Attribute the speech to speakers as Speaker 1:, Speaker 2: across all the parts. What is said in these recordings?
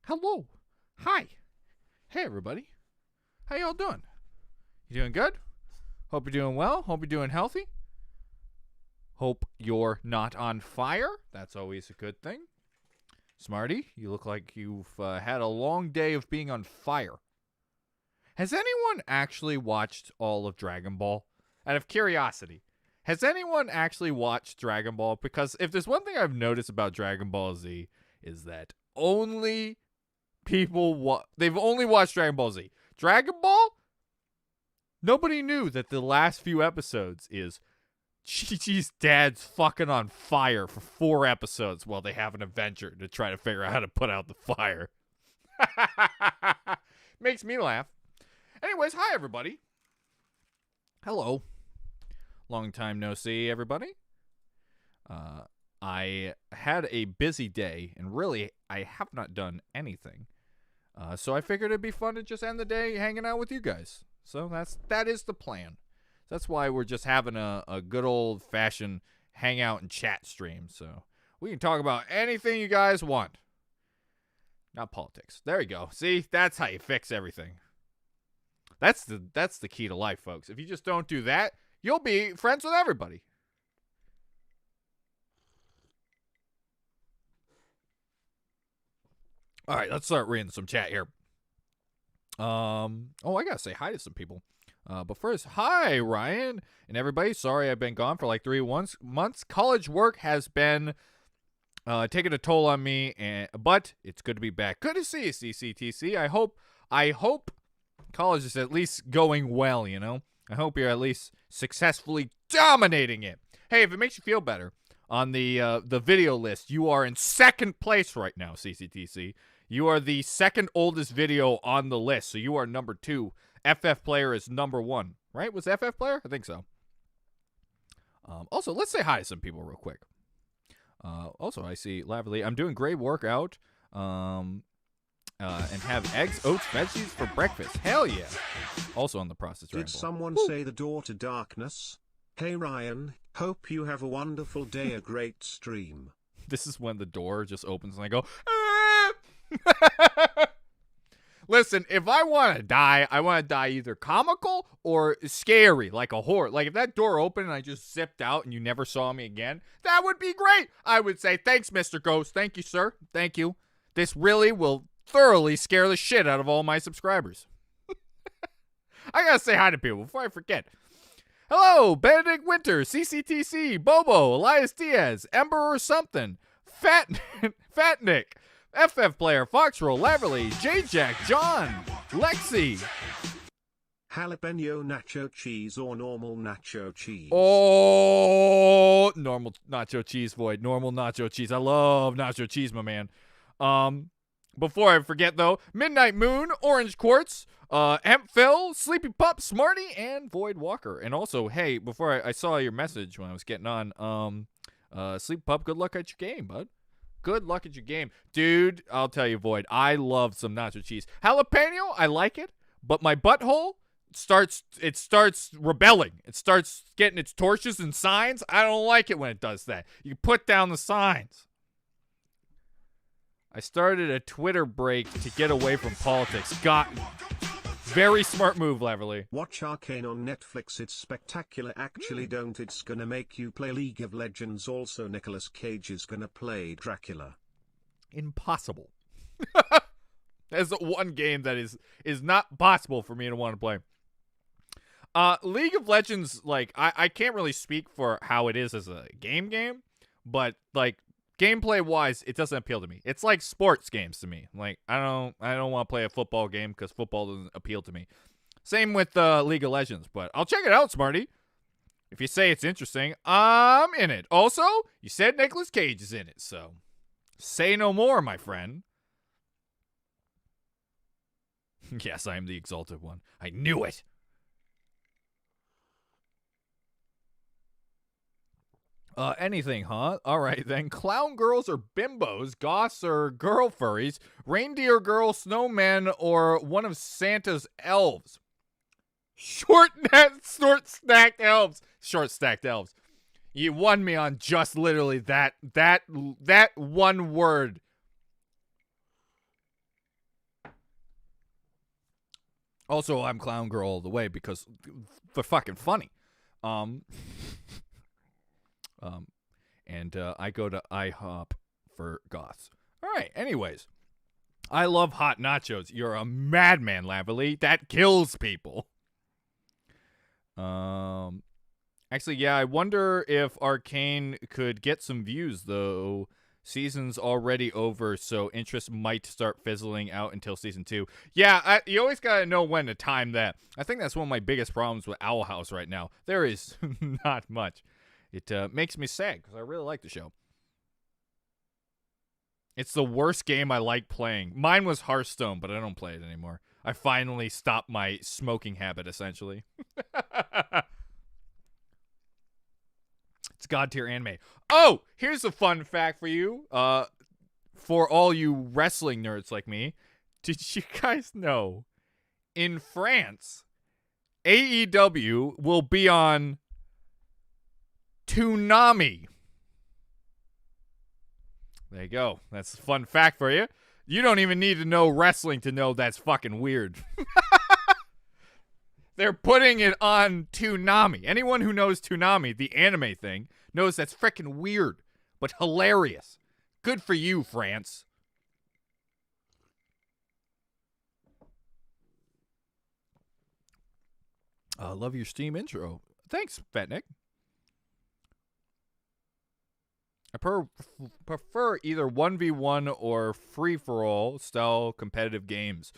Speaker 1: Hello. Hi. Hey, everybody. How y'all doing? You doing good? Hope you're doing well. Hope you're doing healthy. Hope you're not on fire. That's always a good thing. Smarty, you look like you've had a long day of being on fire. Has anyone actually watched all of Dragon Ball? Out of curiosity, has anyone actually watched Dragon Ball? Because if there's one thing I've noticed about Dragon Ball Z is that only people they've only watched Dragon Ball Z. Dragon Ball? Nobody knew that the last few episodes is Chi-Chi's dad's fucking on fire for 4 episodes while they have an adventure to try to figure out how to put out the fire. Makes me laugh. Anyways, hi everybody. Hello. Long time no see, everybody. I had a busy day, and really, I have not done anything. So I figured it'd be fun to just end the day hanging out with you guys. So that is the plan. That's why we're just having a good old-fashioned hangout and chat stream. So we can talk about anything you guys want. Not politics. There you go. See, that's how you fix everything. That's the key to life, folks. If you just don't do that, you'll be friends with everybody. All right, let's start reading some chat here. I gotta say hi to some people. But first, hi, Ryan and everybody. Sorry I've been gone for like 3 months. College work has been taking a toll on me, but it's good to be back. Good to see you, CCTC. I hope college is at least going well, you know? I hope you're at least successfully dominating it. Hey, if it makes you feel better, on the video list, you are in 2nd place right now, CCTC. You are the 2nd oldest video on the list, so you are number 2. FF Player is number 1, right? Was FF Player? I think so. Also, let's say hi to some people real quick. Also, I see Laverly. I'm doing great workout. And have eggs, oats, veggies for breakfast. Hell yeah. Also on the process.
Speaker 2: Did someone say the door to darkness? Hey Ryan, hope you have a wonderful day, a great stream.
Speaker 1: This is when the door just opens and I go, ah! Listen, if I want to die, I want to die either comical or scary, like a horror. Like if that door opened and I just zipped out and you never saw me again, that would be great. I would say, thanks, Mr. Ghost. Thank you, sir. Thank you. This really will thoroughly scare the shit out of all my subscribers. I gotta say hi to people before I forget. Hello, Benedict Winter, CCTC, Bobo, Elias Diaz, Ember or something, Fat Nick, FF Player, Foxroll, Laverly, J-Jack, John, Lexi.
Speaker 2: Jalapeno nacho cheese or normal nacho cheese?
Speaker 1: Oh, normal nacho cheese, Void. Normal nacho cheese. I love nacho cheese, my man. Before I forget, though, Midnight Moon, Orange Quartz, Hemp Phil, Sleepy Pup, Smarty, and Void Walker. And also, hey, before I saw your message when I was getting on, Sleepy Pup, good luck at your game, bud. Good luck at your game. Dude, I'll tell you, Void, I love some nacho cheese. Jalapeno, I like it, but my butthole starts rebelling. It starts getting its torches and signs. I don't like it when it does that. You put down the signs. I started a Twitter break to get away from politics. Very smart move, Laverly.
Speaker 2: Watch Arcane on Netflix. It's spectacular. Actually, don't. It's gonna make you play League of Legends. Also, Nicolas Cage is gonna play Dracula.
Speaker 1: Impossible. That's the one game that is not possible for me to want to play. League of Legends, like, I can't really speak for how it is as a game, but, like, gameplay wise, it doesn't appeal to me. It's like sports games to me. Like I don't want to play a football game because football doesn't appeal to me. Same with League of Legends, but I'll check it out, Smarty. If you say it's interesting, I'm in it. Also, you said Nicolas Cage is in it, so say no more, my friend. Yes, I am the exalted one. I knew it. Anything, huh? All right, then. Clown girls or bimbos, goths or girl furries, reindeer girl, snowmen, or one of Santa's elves. Short stacked elves. Short stacked elves. You won me on just literally that one word. Also, I'm Clown Girl all the way because they're fucking funny. And I go to IHOP for goths. All right, anyways. I love hot nachos. You're a madman, Lavely. That kills people. Actually, yeah, I wonder if Arcane could get some views, though. Season's already over, so interest might start fizzling out until season 2. Yeah, you always gotta know when to time that. I think that's one of my biggest problems with Owl House right now. There is not much. It makes me sad, because I really like the show. It's the worst game I like playing. Mine was Hearthstone, but I don't play it anymore. I finally stopped my smoking habit, essentially. It's God tier anime. Oh, here's a fun fact for you. For all you wrestling nerds like me, did you guys know in France, AEW will be on Toonami? There you go. That's a fun fact for you. You don't even need to know wrestling to know that's fucking weird. They're putting it on Toonami. Anyone who knows Toonami, the anime thing, knows that's freaking weird, but hilarious. Good for you, France. Love your Steam intro. Thanks, Fatnik. I prefer either 1v1 or free-for-all style competitive games.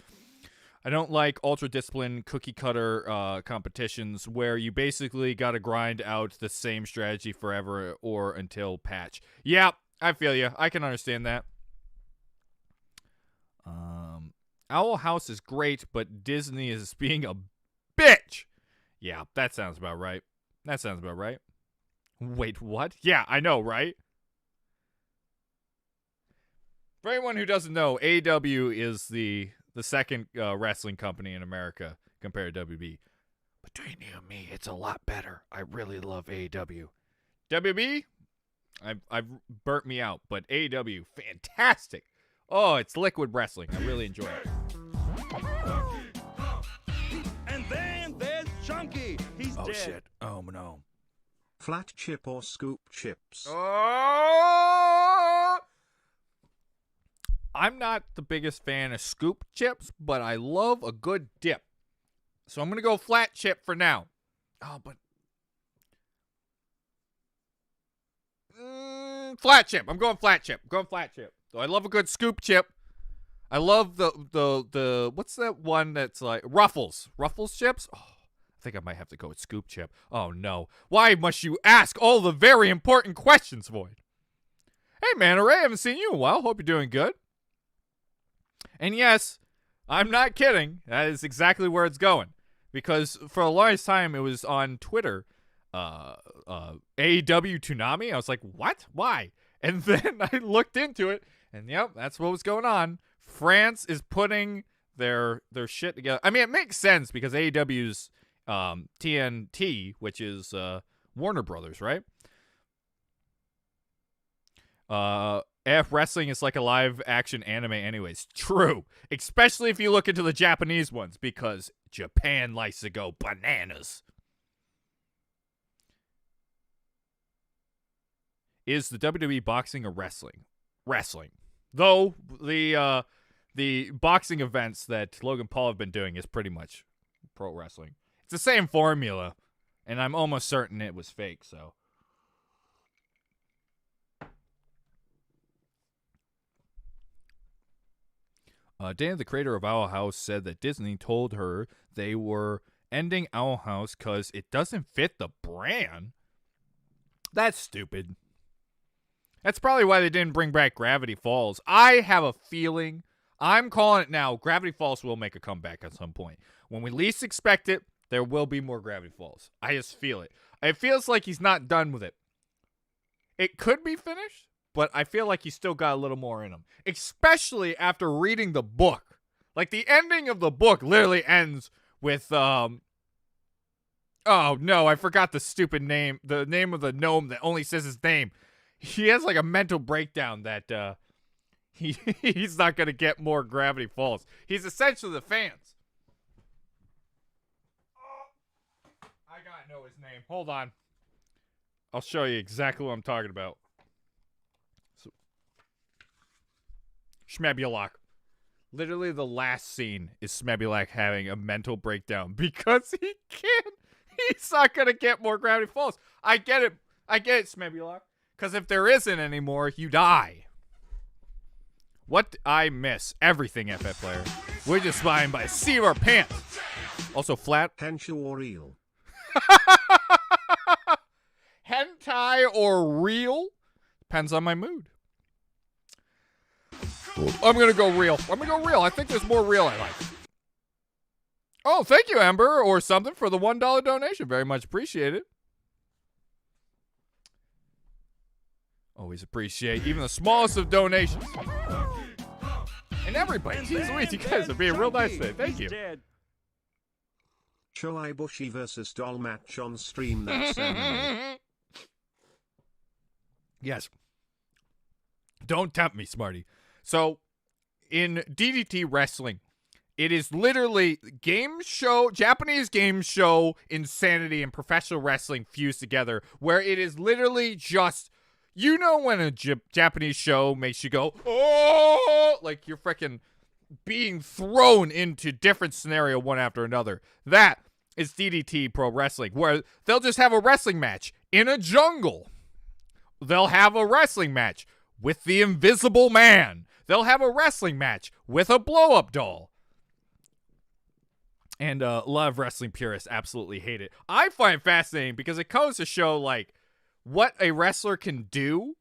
Speaker 1: I don't like ultra-disciplined cookie-cutter competitions where you basically got to grind out the same strategy forever or until patch. Yeah, I feel you. I can understand that. Owl House is great, but Disney is being a bitch. Yeah, that sounds about right. Wait, what? Yeah, I know, right? For anyone who doesn't know, AEW is the second wrestling company in America compared to WB. Between you and me, it's a lot better. I really love AEW. WB, I've burnt me out, but AEW, fantastic. Oh, it's liquid wrestling. I really enjoy it.
Speaker 3: And then there's Chunky. He's dead.
Speaker 1: Shit. Oh, no.
Speaker 2: Flat chip or scoop chips?
Speaker 1: Oh! I'm not the biggest fan of scoop chips, but I love a good dip. So I'm going to go flat chip for now. Oh, but... flat chip. I'm going flat chip. So I love a good scoop chip. I love the what's that one that's like... Ruffles chips? Oh, I think I might have to go with scoop chip. Oh, no. Why must you ask all the very important questions, Void? Hey, man, Ray, I haven't seen you in a while. Hope you're doing good. And yes, I'm not kidding. That is exactly where it's going. Because for the longest time, it was on Twitter, AEW Toonami. I was like, what? Why? And then I looked into it, and yep, that's what was going on. France is putting their shit together. I mean, it makes sense because AEW's TNT, which is Warner Brothers, right? AF Wrestling is like a live-action anime anyways. True. Especially if you look into the Japanese ones, because Japan likes to go bananas. Is the WWE boxing or wrestling? Wrestling. Though, the boxing events that Logan Paul have been doing is pretty much pro wrestling. It's the same formula, and I'm almost certain it was fake, so... Dana, the creator of Owl House, said that Disney told her they were ending Owl House because it doesn't fit the brand. That's stupid. That's probably why they didn't bring back Gravity Falls. I have a feeling, I'm calling it now, Gravity Falls will make a comeback at some point. When we least expect it, there will be more Gravity Falls. I just feel it. It feels like he's not done with it. It could be finished, but I feel like he's still got a little more in him. Especially after reading the book. Like, the ending of the book literally ends with, oh, no, I forgot the stupid name. The name of the gnome that only says his name. He has, like, a mental breakdown that, he's not going to get more Gravity Falls. He's essentially the fans. know his name. Hold on. I'll show you exactly what I'm talking about. So, Schmebulak. Literally the last scene is Schmebulak having a mental breakdown because he can't. He's not going to get more Gravity Falls. I get it. Schmebulak. Because if there isn't anymore, you die. What I miss? Everything, FF player. We're just flying by the seat of our pants. Also flat.
Speaker 2: Henshu or real?
Speaker 1: Hentai or real? Depends on my mood. I'm going to go real. I think there's more real I like. Oh, thank you, Ember, or something, for the $1 donation. Very much appreciated. Always appreciate even the smallest of donations. And everybody. Jeez Louise, you guys are being real nice today. Thank you.
Speaker 2: Shoai Bushi versus Doll match on stream that's anime.
Speaker 1: Yes. Don't tempt me, Smarty. So, in DDT Wrestling, it is literally Japanese game show insanity and professional wrestling fused together, where it is literally just, you know, when a Japanese show makes you go, oh, like you're freaking being thrown into different scenario one after another. That is DDT Pro Wrestling, where they'll just have a wrestling match in a jungle. They'll have a wrestling match with the Invisible Man. They'll have a wrestling match with a blow-up doll. And a lot of wrestling purists absolutely hate it. I find it fascinating because it goes to show, like, what a wrestler can do.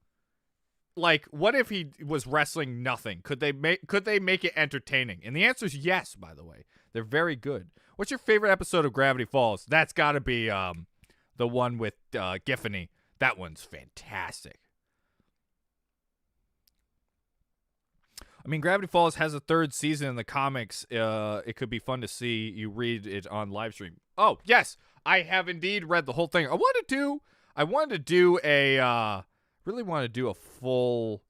Speaker 1: Like, what if he was wrestling nothing? Could they make it entertaining? And the answer is yes, by the way. They're very good. What's your favorite episode of Gravity Falls? That's got to be the one with Giffany. That one's fantastic. I mean, Gravity Falls has a third season in the comics. It could be fun to see you read it on live stream. Oh, yes. I have indeed read the whole thing. I wanted to do a full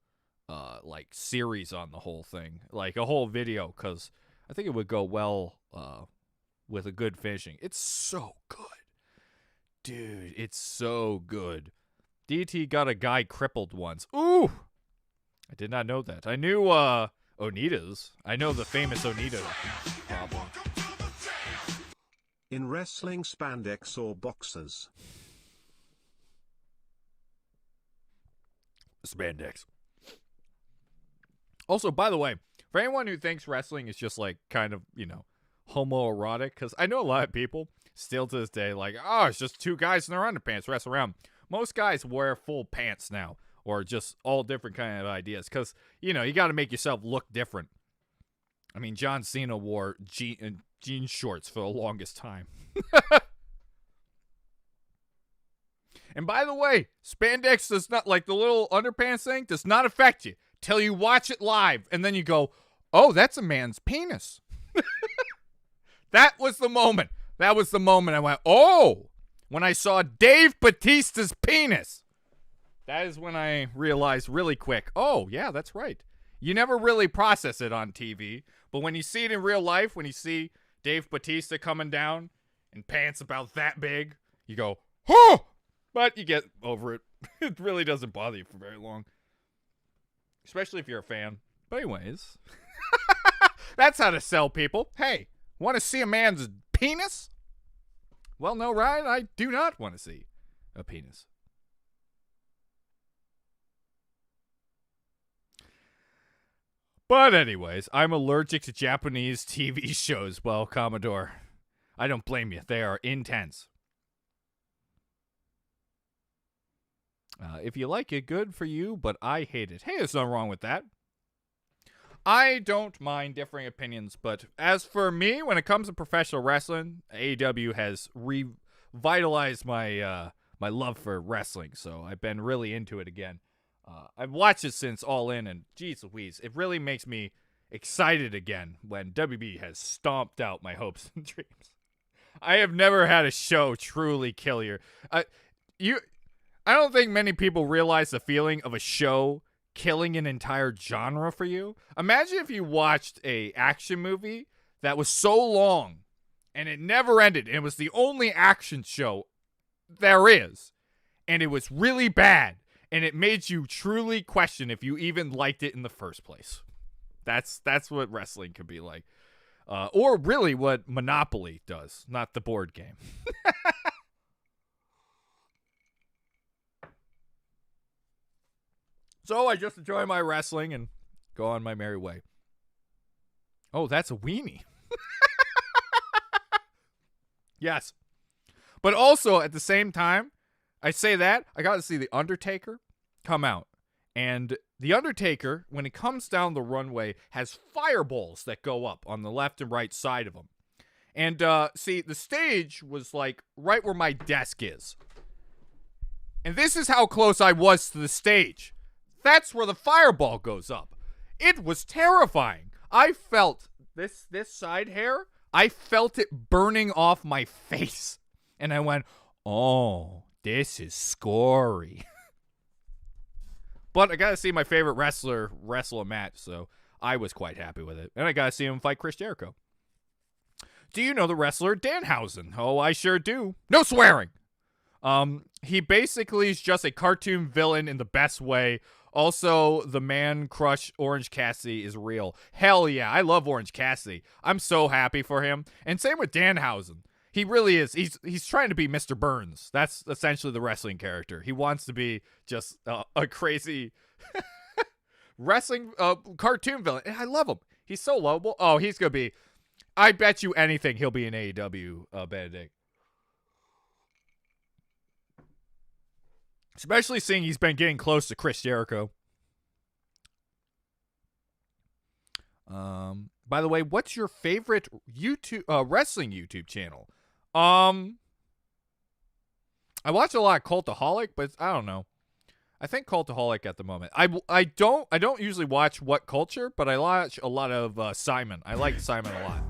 Speaker 1: like series on the whole thing, like a whole video, because I think it would go well with a good finishing. It's so good. Dude, it's so good. DT got a guy crippled once. Ooh! I did not know that. I knew Onita's. I know the famous Onita problem.
Speaker 2: In wrestling, spandex or boxers?
Speaker 1: Spandex. Also, by the way, for anyone who thinks wrestling is just like kind of, you know, homoerotic, because I know a lot of people still to this day like, oh, it's just two guys in their underpants wrestle around. Most guys wear full pants now, or just all different kind of ideas, because, you know, you got to make yourself look different. I mean, John Cena wore jean shorts for the longest time. And by the way, spandex does not, like the little underpants thing, does not affect you till you watch it live, and then you go, oh, that's a man's penis. That was the moment. I went, oh, when I saw Dave Bautista's penis. That is when I realized really quick, oh, yeah, that's right. You never really process it on TV, but when you see it in real life, when you see Dave Bautista coming down in pants about that big, you go, oh! But you get over it. It really doesn't bother you for very long. Especially if you're a fan. But anyways, that's how to sell people. Hey, want to see a man's penis? Well, no, Ryan, I do not want to see a penis. But anyways, I'm allergic to Japanese TV shows. Well, Commodore, I don't blame you. They are intense. If you like it, good for you, but I hate it. Hey, there's nothing wrong with that. I don't mind differing opinions, but as for me, when it comes to professional wrestling, AEW has revitalized my my love for wrestling, so I've been really into it again. I've watched it since All In, and geez Louise, it really makes me excited again when WB has stomped out my hopes and dreams. I have never had a show truly kill you. I don't think many people realize the feeling of a show killing an entire genre for you. Imagine if you watched a action movie that was so long and it never ended, and it was the only action show there is. And it was really bad. And it made you truly question if you even liked it in the first place. That's what wrestling could be like. Or really what Monopoly does, not the board game. So I just enjoy my wrestling and go on my merry way. Oh, that's a weenie. Yes. But also, at the same time, I say that, I got to see The Undertaker come out. And The Undertaker, when he comes down the runway, has fireballs that go up on the left and right side of him. And, see, the stage was, like, right where my desk is. And this is how close I was to the stage. That's where the fireball goes up. It was terrifying. I felt this side hair, I felt it burning off my face. And I went, oh, this is scory. But I got to see my favorite wrestler wrestle a match, so I was quite happy with it. And I got to see him fight Chris Jericho. Do you know the wrestler Danhausen? Oh, I sure do. No swearing! He basically is just a cartoon villain in the best way. Also, the man crush Orange Cassidy is real. Hell yeah, I love Orange Cassidy. I'm so happy for him. And same with Danhausen. He really is. He's trying to be Mr. Burns. That's essentially the wrestling character. He wants to be just a crazy wrestling cartoon villain. And I love him. He's so lovable. Oh, he's going to be... I bet you anything he'll be in AEW, Benedict. Especially seeing he's been getting close to Chris Jericho. By the way, what's your favorite YouTube wrestling YouTube channel? I watch a lot of Cultaholic, but I don't know. I think Cultaholic at the moment. I don't usually watch What Culture, but I watch a lot of Simon. I like Simon a lot.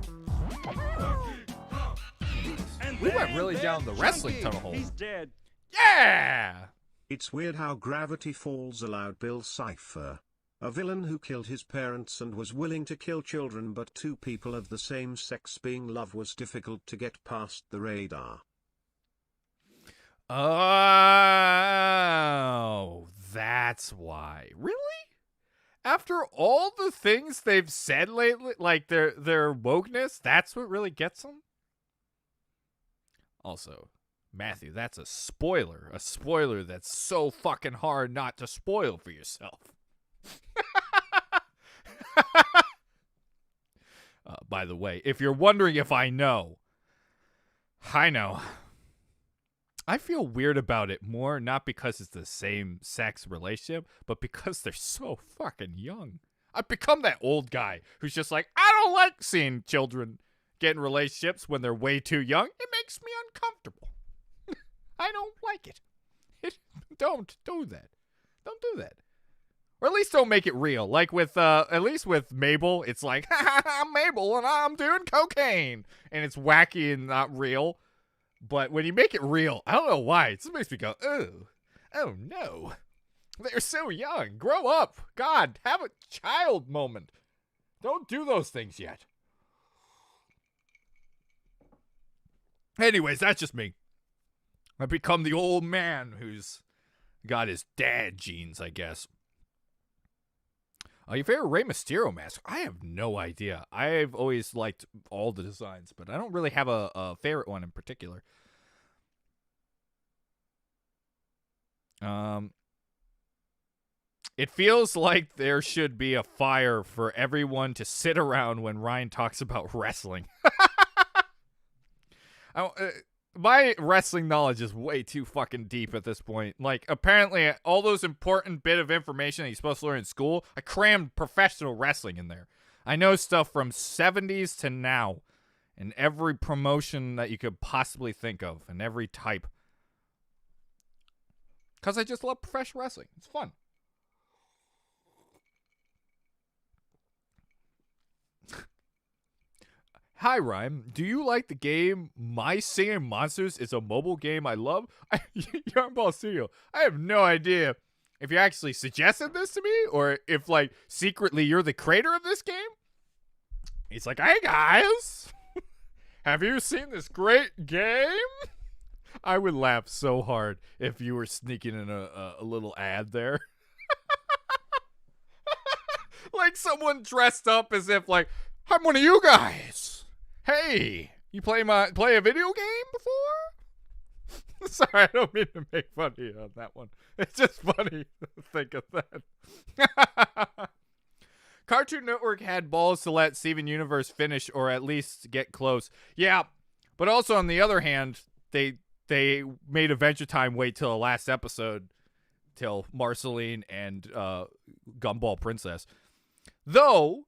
Speaker 1: We went really down the wrestling tunnel hole.
Speaker 3: He's dead.
Speaker 1: Yeah!
Speaker 2: It's weird how Gravity Falls allowed Bill Cipher, a villain who killed his parents and was willing to kill children, but two people of the same sex being love was difficult to get past the radar.
Speaker 1: Oh, that's why. Really? After all the things they've said lately, like their wokeness, that's what really gets them? Also, Matthew, that's a spoiler. A spoiler that's so fucking hard not to spoil for yourself. By the way, if you're wondering if I know, I know. I feel weird about it more, not because it's the same sex relationship, but because they're so fucking young. I've become that old guy who's just like, I don't like seeing children get in relationships when they're way too young. It makes me uncomfortable. I don't like it. Don't do that. Don't do that. Or at least don't make it real. Like with, at least with Mabel, it's like, I'm Mabel and I'm doing cocaine. And it's wacky and not real. But when you make it real, I don't know why. It just makes me go, oh no. They're so young. Grow up. God, have a child moment. Don't do those things yet. Anyways, that's just me. I've become the old man who's got his dad genes, I guess. Your favorite Rey Mysterio mask? I have no idea. I've always liked all the designs, but I don't really have a favorite one in particular. It feels like there should be a fire for everyone to sit around when Ryan talks about wrestling. My wrestling knowledge is way too fucking deep at this point. Like, apparently, all those important bit of information that you're supposed to learn in school, I crammed professional wrestling in there. I know stuff from 70s to now, and every promotion that you could possibly think of, and every type. Because I just love professional wrestling. It's fun. Hi, Rhyme. Do you like the game My Singing Monsters? It's a mobile game I love. Yarn Ball Studio. I have no idea if you actually suggested this to me or if, like, secretly you're the creator of this game. He's like, hey, guys. Have you seen this great game? I would laugh so hard if you were sneaking in a little ad there. Like someone dressed up as if like, I'm one of you guys. Hey, you play a video game before? Sorry, I don't mean to make fun of you on that one. It's just funny to think of that. Cartoon Network had balls to let Steven Universe finish or at least get close. Yeah, but also on the other hand, they made Adventure Time wait till the last episode, till Marceline and Gumball Princess. Though,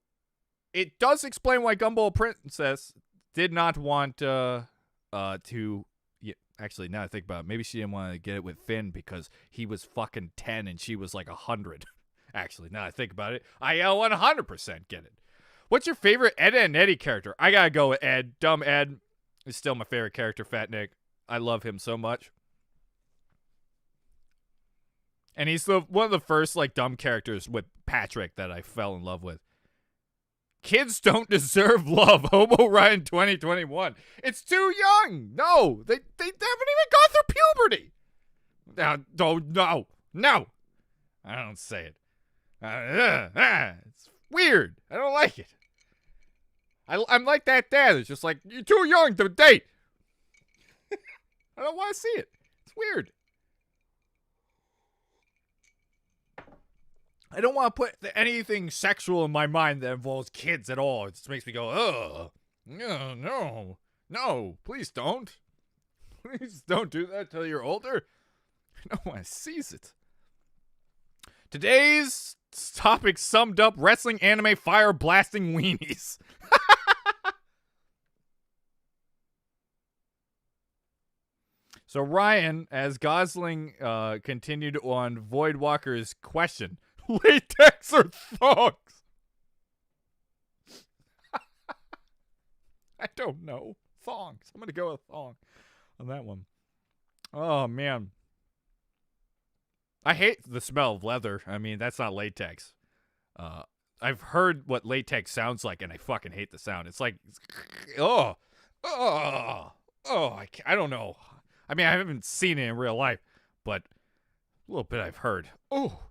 Speaker 1: it does explain why Gumball Princess did not want to... Yeah, actually, now I think about it, maybe she didn't want to get it with Finn because he was fucking 10 and she was like 100. Actually, now I think about it, I 100% get it. What's your favorite Ed and Eddie character? I gotta go with Ed. Dumb Ed is still my favorite character, Fat Nick. I love him so much. And he's one of the first like dumb characters with Patrick that I fell in love with. Kids don't deserve love. Hobo Ryan 2021. It's too young. No, they haven't even gone through puberty. No. I don't say it. It's weird. I don't like it. I'm like that dad. It's just like, you're too young to date. I don't want to see it. It's weird. I don't want to put anything sexual in my mind that involves kids at all. It just makes me go, ugh. No, please don't. Please don't do that till you're older. I don't want to seize it. Today's topic summed up: wrestling anime fire blasting weenies. So Ryan, as Gosling continued on Voidwalker's question, latex or thongs? I don't know. Thongs. I'm going to go with thong on that one. Oh, man. I hate the smell of leather. I mean, that's not latex. I've heard what latex sounds like, and I fucking hate the sound. It's like, I don't know. I mean, I haven't seen it in real life, but a little bit I've heard. Oh,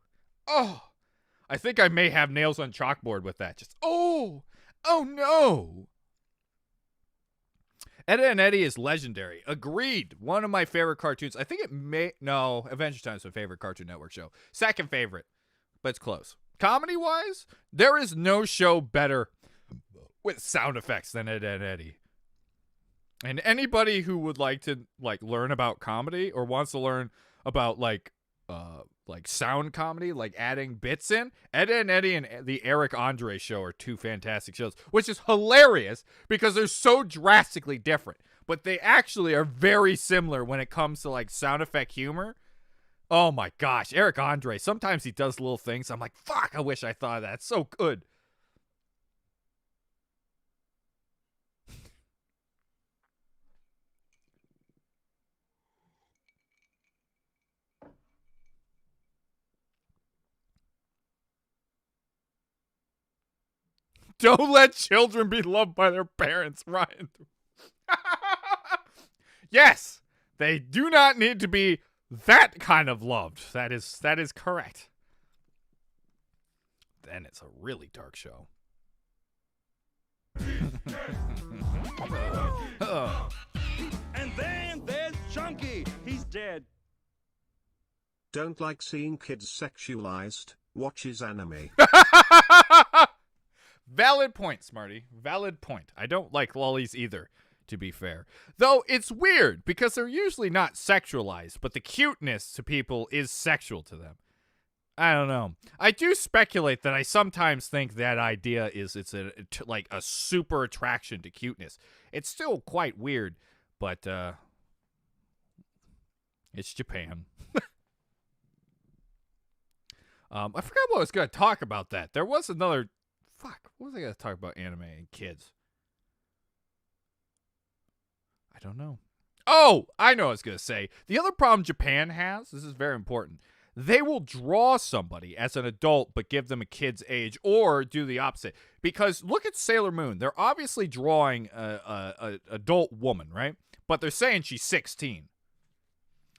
Speaker 1: I think I may have nails on chalkboard with that. Just, oh no. Edda and Eddie is legendary. Agreed. One of my favorite cartoons. I think Adventure Time is my favorite Cartoon Network show. Second favorite, but it's close. Comedy-wise, there is no show better with sound effects than Edda and Eddie. And anybody who would like to learn about comedy or wants to learn about sound comedy, like adding bits in, Edda and Eddie and the Eric Andre show are two fantastic shows, which is hilarious because they're so drastically different, but they actually are very similar when it comes to like sound effect humor. Oh my gosh, Eric Andre, sometimes he does little things. I'm like, fuck, I wish I thought of that. It's so good. Don't let children be loved by their parents, Ryan. Yes, they do not need to be that kind of loved. That is correct. Then it's a really dark show.
Speaker 3: And then there's Chunky. He's dead.
Speaker 2: Don't like seeing kids sexualized, watches anime.
Speaker 1: Valid point, Smarty. Valid point. I don't like lollies either, to be fair. Though it's weird because they're usually not sexualized, but the cuteness to people is sexual to them. I don't know. I do speculate that I sometimes think that idea is it's a super attraction to cuteness. It's still quite weird, but it's Japan. I forgot what I was going to talk about that. There was another... Fuck, what was I going to talk about anime and kids? I don't know. Oh, I know what I was going to say. The other problem Japan has, this is very important, they will draw somebody as an adult but give them a kid's age or do the opposite. Because look at Sailor Moon. They're obviously drawing a adult woman, right? But they're saying she's 16.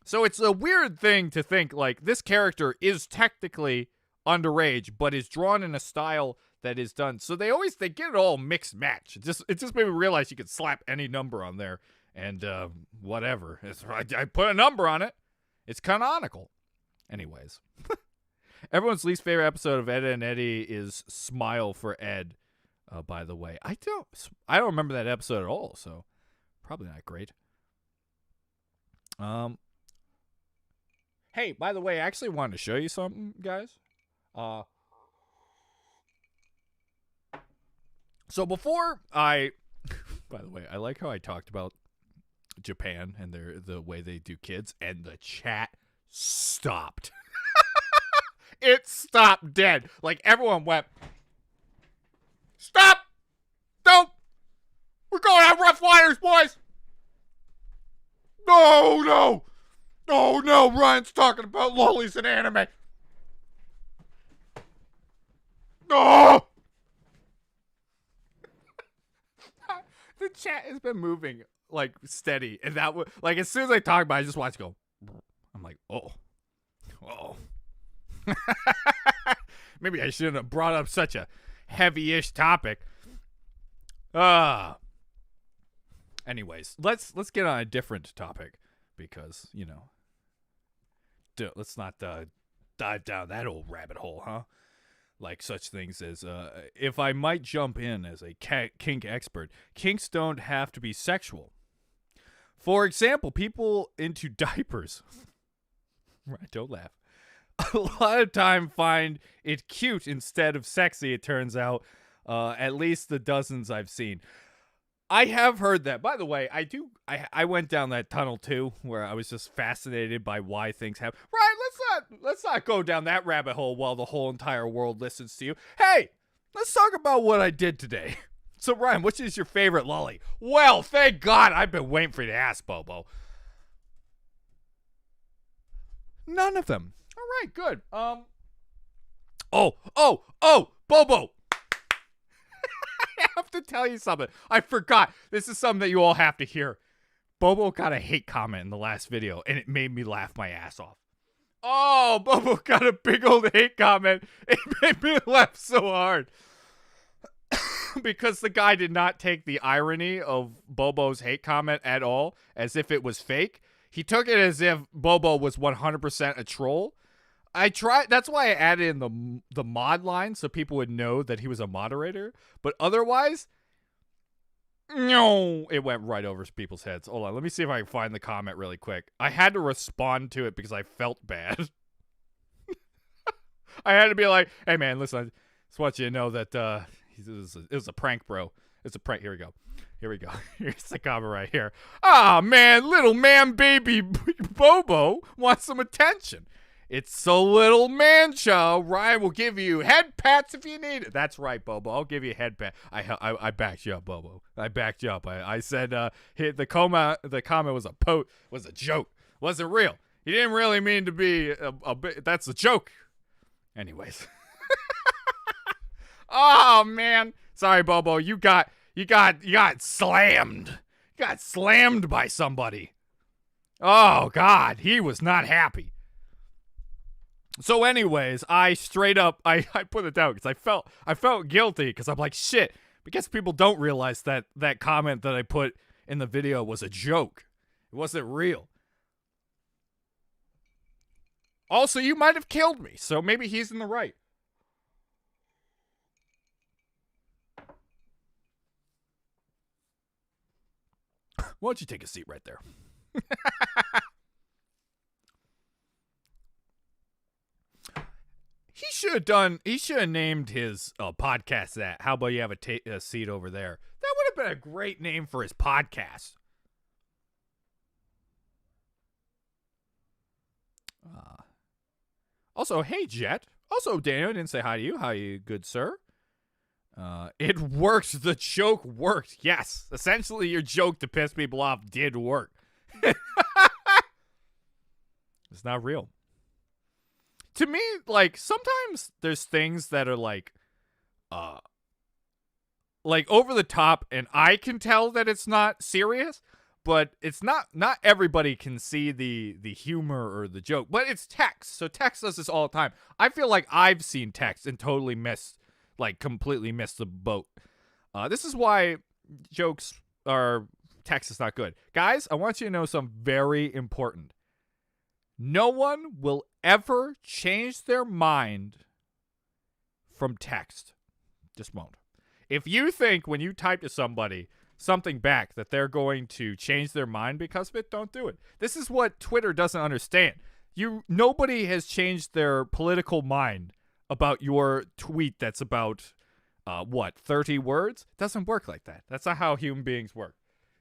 Speaker 1: So it's a weird thing to think, like, this character is technically underage, but is drawn in a style that is done. So they get it all mixed match. It just made me realize you could slap any number on there and whatever. I put a number on it. It's canonical. Anyways. Everyone's least favorite episode of Ed and Eddie is Smile for Ed, by the way. I don't remember that episode at all, so probably not great. Hey, by the way, I actually wanted to show you something, guys. So before by the way, I like how I talked about Japan and the way they do kids, and the chat stopped. It stopped dead. Like, everyone went, stop! Don't! We're going on rough waters, boys! No! Oh no, Ryan's talking about lollies and anime. No! The chat has been moving like steady, and that like as soon as I talk about it, I just watch it go. I'm like, oh. Maybe I shouldn't have brought up such a heavy-ish topic. Anyways, let's get on a different topic because, you know, let's not dive down that old rabbit hole, huh? Like such things as, if I might jump in as a kink expert, kinks don't have to be sexual. For example, people into diapers. Right, don't laugh. A lot of time find it cute instead of sexy, it turns out. At least the dozens I've seen. I have heard that. By the way, I went down that tunnel too, where I was just fascinated by why things happen. Right, let's not go down that rabbit hole while the whole entire world listens to you. Hey, let's talk about what I did today. So Ryan, which is your favorite lolly? Well, thank God, I've been waiting for you to ask, Bobo. None of them. All right, good. Bobo. I have to tell you something. I forgot. This is something that you all have to hear. Bobo got a hate comment in the last video, and it made me laugh my ass off. Oh, Bobo got a big old hate comment. It made me laugh so hard. Because the guy did not take the irony of Bobo's hate comment at all, as if it was fake. He took it as if Bobo was 100% a troll. That's why I added in the mod line so people would know that he was a moderator. But otherwise, no, it went right over people's heads. Hold on, let me see if I can find the comment really quick. I had to respond to it because I felt bad. I had to be like, hey man, listen, I just want you to know that it was a prank, bro. It's a prank. Here we go. Here's the comment right here. Ah, man, little man baby Bobo wants some attention. It's so little man child. Ryan will give you head pats if you need it. That's right, Bobo. I'll give you a head pat. I backed you up, Bobo. I backed you up. I said the comment was a joke. Wasn't real. He didn't really mean to be a bit. That's a joke. Anyways. Oh man. Sorry, Bobo. You got slammed. You got slammed by somebody. Oh God, he was not happy. So anyways, I straight up, I put it down because I felt guilty because I'm like, shit, because people don't realize that comment that I put in the video was a joke. It wasn't real. Also, you might have killed me, so maybe he's in the right. Why don't you take a seat right there? He should have named his podcast that. How about you have a seat over there? That would have been a great name for his podcast. Also, hey, Jet. Also, Daniel, I didn't say hi to you. How are you, good sir? It worked. The joke worked. Yes. Essentially, your joke to piss people off did work. It's not real. To me, like, sometimes there's things that are like over the top, and I can tell that it's not serious, but it's not everybody can see the humor or the joke, but it's text. So text does this all the time. I feel like I've seen text and totally completely missed the boat. This is why jokes are text is not good. Guys, I want you to know something very important. No one will ever change their mind from text. Just won't. If you think when you type to somebody something back that they're going to change their mind because of it, don't do it. This is what Twitter doesn't understand. Nobody has changed their political mind about your tweet that's about 30 words? It doesn't work like that. That's not how human beings work.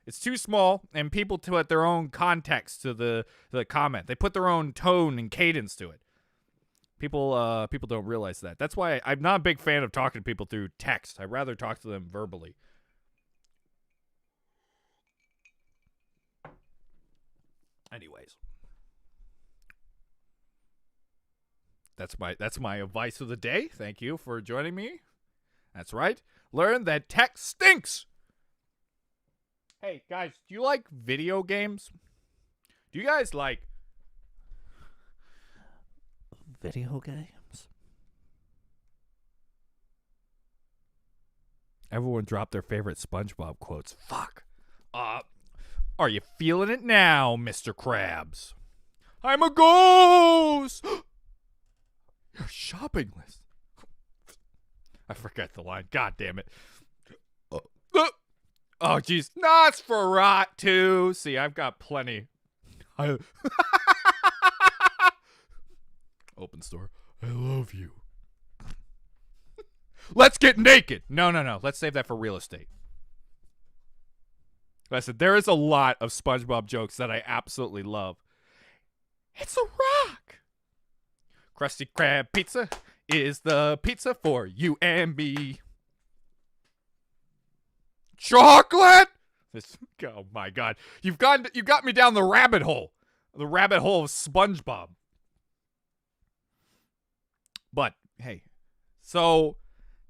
Speaker 1: It's too small, and people put their own context to the comment. They put their own tone and cadence to it. People don't realize that. That's why I'm not a big fan of talking to people through text. I'd rather talk to them verbally. Anyways, that's my advice of the day. Thank you for joining me. That's right. Learn that text stinks. Hey guys, do you like video games? Do you guys like video games? Everyone dropped their favorite SpongeBob quotes. Fuck. Are you feeling it now, Mr. Krabs? I'm a ghost! Your shopping list. I forgot the line. God damn it. Oh, jeez. Nosferatu. See, I've got plenty. Open store. I love you. Let's get naked. No. Let's save that for real estate. Listen, there is a lot of SpongeBob jokes that I absolutely love. It's a rock. Krusty Krab pizza is the pizza for you and me. Chocolate? Oh my god. You got me down the rabbit hole. The rabbit hole of SpongeBob. But, hey. So,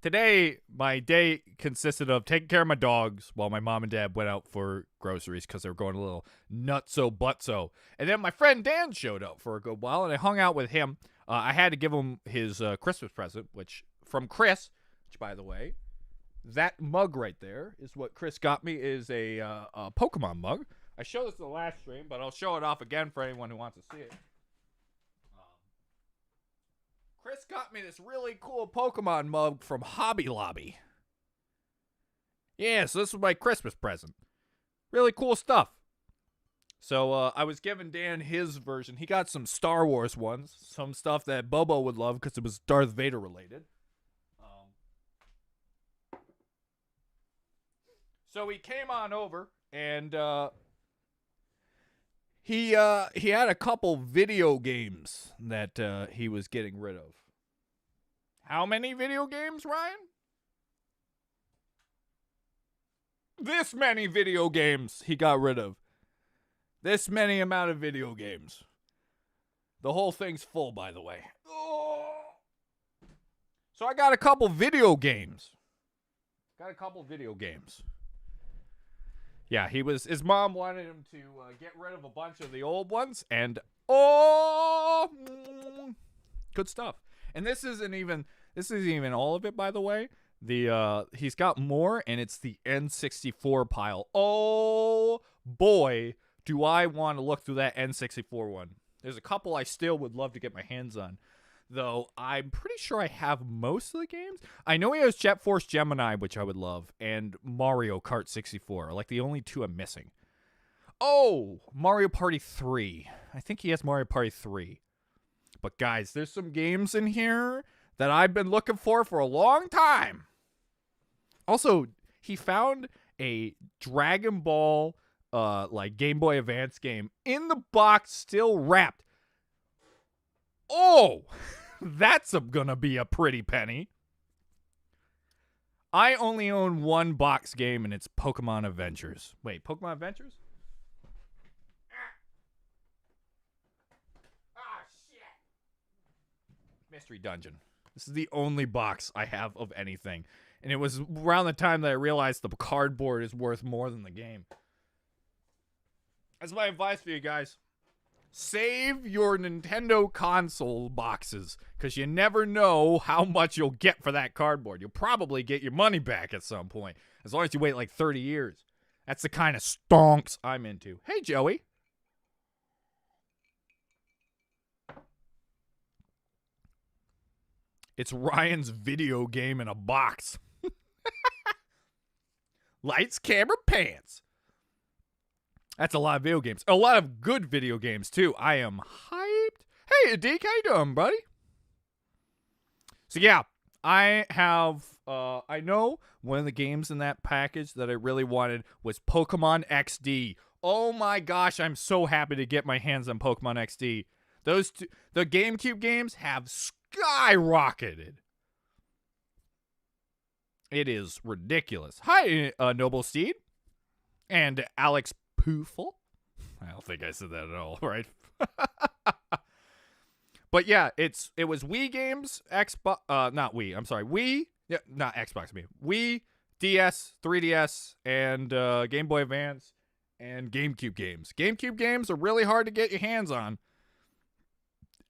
Speaker 1: today, my day consisted of taking care of my dogs while my mom and dad went out for groceries because they were going a little nutso-butso. And then my friend Dan showed up for a good while, and I hung out with him. I had to give him his Christmas present, from Chris, which, by the way, that mug right there is what Chris got me, is a Pokemon mug. I showed this in the last stream, but I'll show it off again for anyone who wants to see it. Chris got me this really cool Pokemon mug from Hobby Lobby. Yeah, so this was my Christmas present. Really cool stuff. So I was giving Dan his version. He got some Star Wars ones, some stuff that Bobo would love because it was Darth Vader related. So he came on over, and he had a couple video games that he was getting rid of. How many video games, Ryan? This many video games he got rid of. This many amount of video games. The whole thing's full, by the way. Oh. So I got a couple video games. Yeah, his mom wanted him to get rid of a bunch of the old ones, and good stuff. And this isn't even all of it, by the way. He's got more, and it's the N64 pile. Oh boy, do I want to look through that N64 one. There's a couple I still would love to get my hands on, though I'm pretty sure I have most of the games. I know he has Jet Force Gemini, which I would love, and Mario Kart 64 are like the only two I'm missing. Oh, Mario Party 3. I think he has Mario Party 3. But guys, there's some games in here that I've been looking for a long time. Also, he found a Dragon Ball Game Boy Advance game in the box, still wrapped. Oh, that's gonna be a pretty penny. I only own one box game, and it's Pokemon Adventures. Wait, Pokemon Adventures? Shit. Mystery Dungeon. This is the only box I have of anything. And it was around the time that I realized the cardboard is worth more than the game. That's my advice for you guys. Save your Nintendo console boxes, because you never know how much you'll get for that cardboard. You'll probably get your money back at some point, as long as you wait like 30 years. That's the kind of stonks I'm into. Hey, Joey. It's Ryan's video game in a box. Lights, camera, pants. That's a lot of video games. A lot of good video games, too. I am hyped. Hey, Adik, how you doing, buddy? So, yeah, I have, I know one of the games in that package that I really wanted was Pokemon XD. Oh, my gosh, I'm so happy to get my hands on Pokemon XD. Those two, the GameCube games have skyrocketed. It is ridiculous. Hi, Noble Steed. And Alex Poofle. I don't think I said that at all, right? But yeah, it was Wii games, Xbox, not Wii, I'm sorry, Wii, yeah, not Xbox, Wii, DS, 3DS, and Game Boy Advance, and GameCube games. GameCube games are really hard to get your hands on.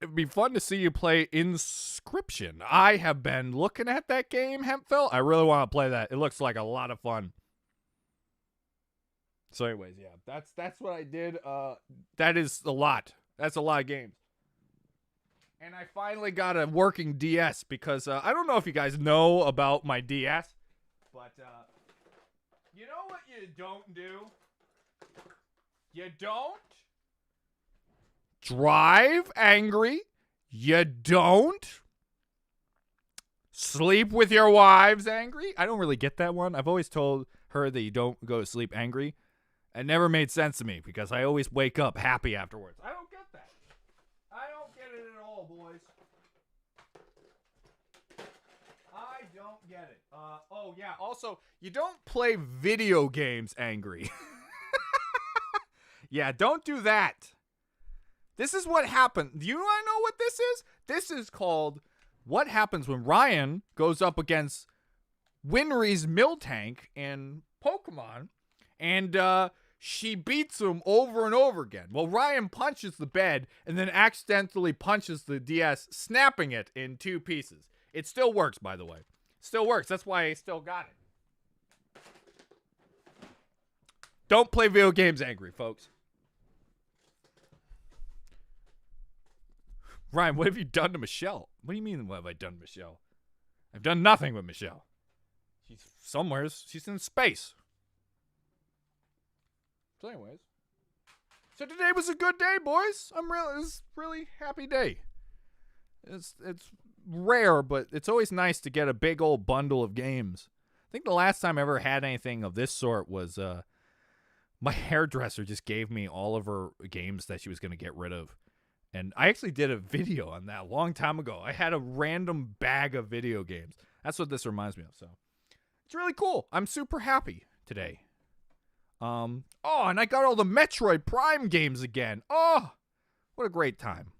Speaker 1: It'd be fun to see you play Inscription. I have been looking at that game, Hempville. I really want to play that. It looks like a lot of fun. So anyways, yeah, that's what I did. That is a lot. That's a lot of games. And I finally got a working DS because I don't know if you guys know about my DS, but you know what you don't do? You don't drive angry. You don't sleep with your wives angry. I don't really get that one. I've always told her that you don't go to sleep angry. It never made sense to me because I always wake up happy afterwards. I don't get that. I don't get it at all, boys. I don't get it. Oh, yeah. Also, you don't play video games angry. Yeah, don't do that. This is what happened. Do you want to know what this is? This is called what happens when Ryan goes up against Winry's Miltank in Pokemon, and she beats him over and over again. Well, Ryan punches the bed and then accidentally punches the DS, snapping it in two pieces. It still works, by the way. Still works. That's why I still got it. Don't play video games angry, folks. Ryan, what have you done to Michelle? What do you mean, what have I done to Michelle? I've done nothing with Michelle. She's somewhere. She's in space. So anyways. So today was a good day, boys. It was a really happy day. It's rare, but it's always nice to get a big old bundle of games. I think the last time I ever had anything of this sort was my hairdresser just gave me all of her games that she was going to get rid of. And I actually did a video on that a long time ago. I had a random bag of video games. That's what this reminds me of. So it's really cool. I'm super happy today. Oh, and I got all the Metroid Prime games again. Oh, what a great time.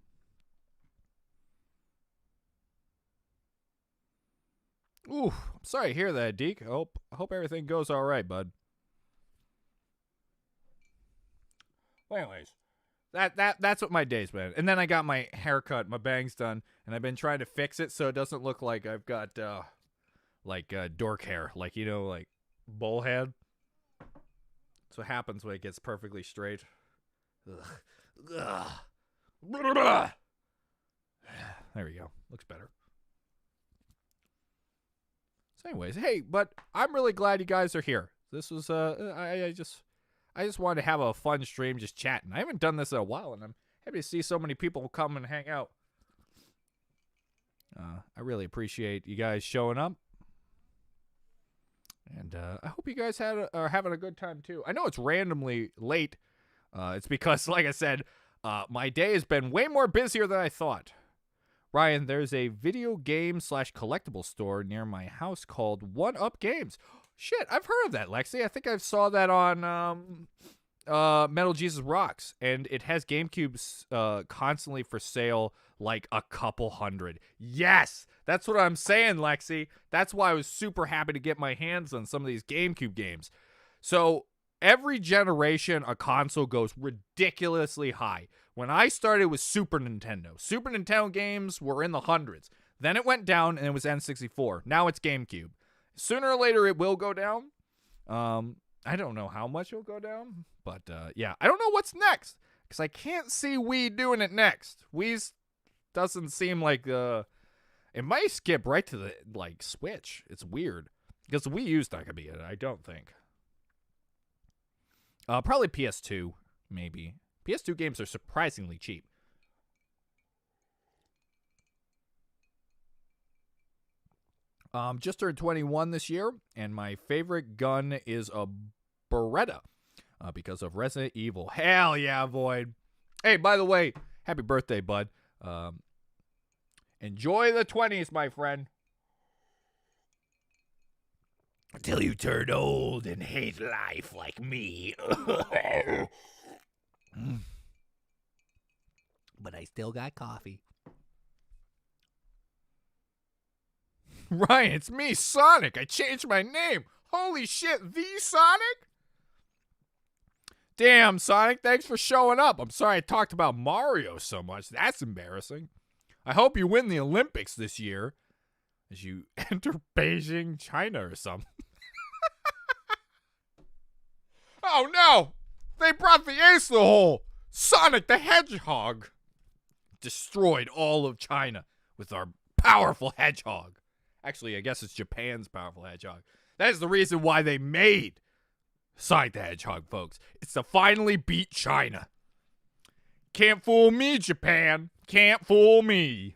Speaker 1: Ooh, I'm sorry to hear that, Deke. I hope everything goes all right, bud. Well, anyways. That's what my day's been. And then I got my haircut, my bangs done, and I've been trying to fix it so it doesn't look like I've got dork hair, like, you know, like bullhead. That's what happens when it gets perfectly straight. Ugh. Ugh. There we go. Looks better. So anyways, hey, but I'm really glad you guys are here. This was I just wanted to have a fun stream just chatting. I haven't done this in a while, and I'm happy to see so many people come and hang out. I really appreciate you guys showing up. And I hope you guys are having a good time, too. I know it's randomly late. It's because, like I said, my day has been way more busier than I thought. Ryan, there's a video game / collectible store near my house called One Up Games. Shit, I've heard of that, Lexi. I think I saw that on Metal Jesus Rocks, and it has GameCubes constantly for sale, like a couple hundred. Yes, that's what I'm saying, Lexi. That's why I was super happy to get my hands on some of these GameCube games. So every generation, a console goes ridiculously high. When I started with Super Nintendo games were in the hundreds. Then it went down, and it was N64. Now it's GameCube. Sooner or later, it will go down. I don't know how much it'll go down, but yeah, I don't know what's next because I can't see Wii doing it next. Wii doesn't seem like it might skip right to the Switch. It's weird because the Wii U's not gonna be it. I don't think. Probably PS2, maybe. PS2 games are surprisingly cheap. Just turned 21 this year, and my favorite gun is a Beretta because of Resident Evil. Hell yeah, Void. Hey, by the way, happy birthday, bud. Enjoy the 20s, my friend. Until you turn old and hate life like me. But I still got coffee. Ryan, it's me, Sonic. I changed my name. Holy shit, the Sonic? Damn, Sonic, thanks for showing up. I'm sorry I talked about Mario so much. That's embarrassing. I hope you win the Olympics this year as you enter Beijing, China or something. Oh no! They brought the ace to the hole! Sonic the Hedgehog destroyed all of China with our powerful hedgehog. Actually, I guess it's Japan's powerful hedgehog. That is the reason why they made Sonic the Hedgehog, folks. It's to finally beat China. Can't fool me, Japan. Can't fool me.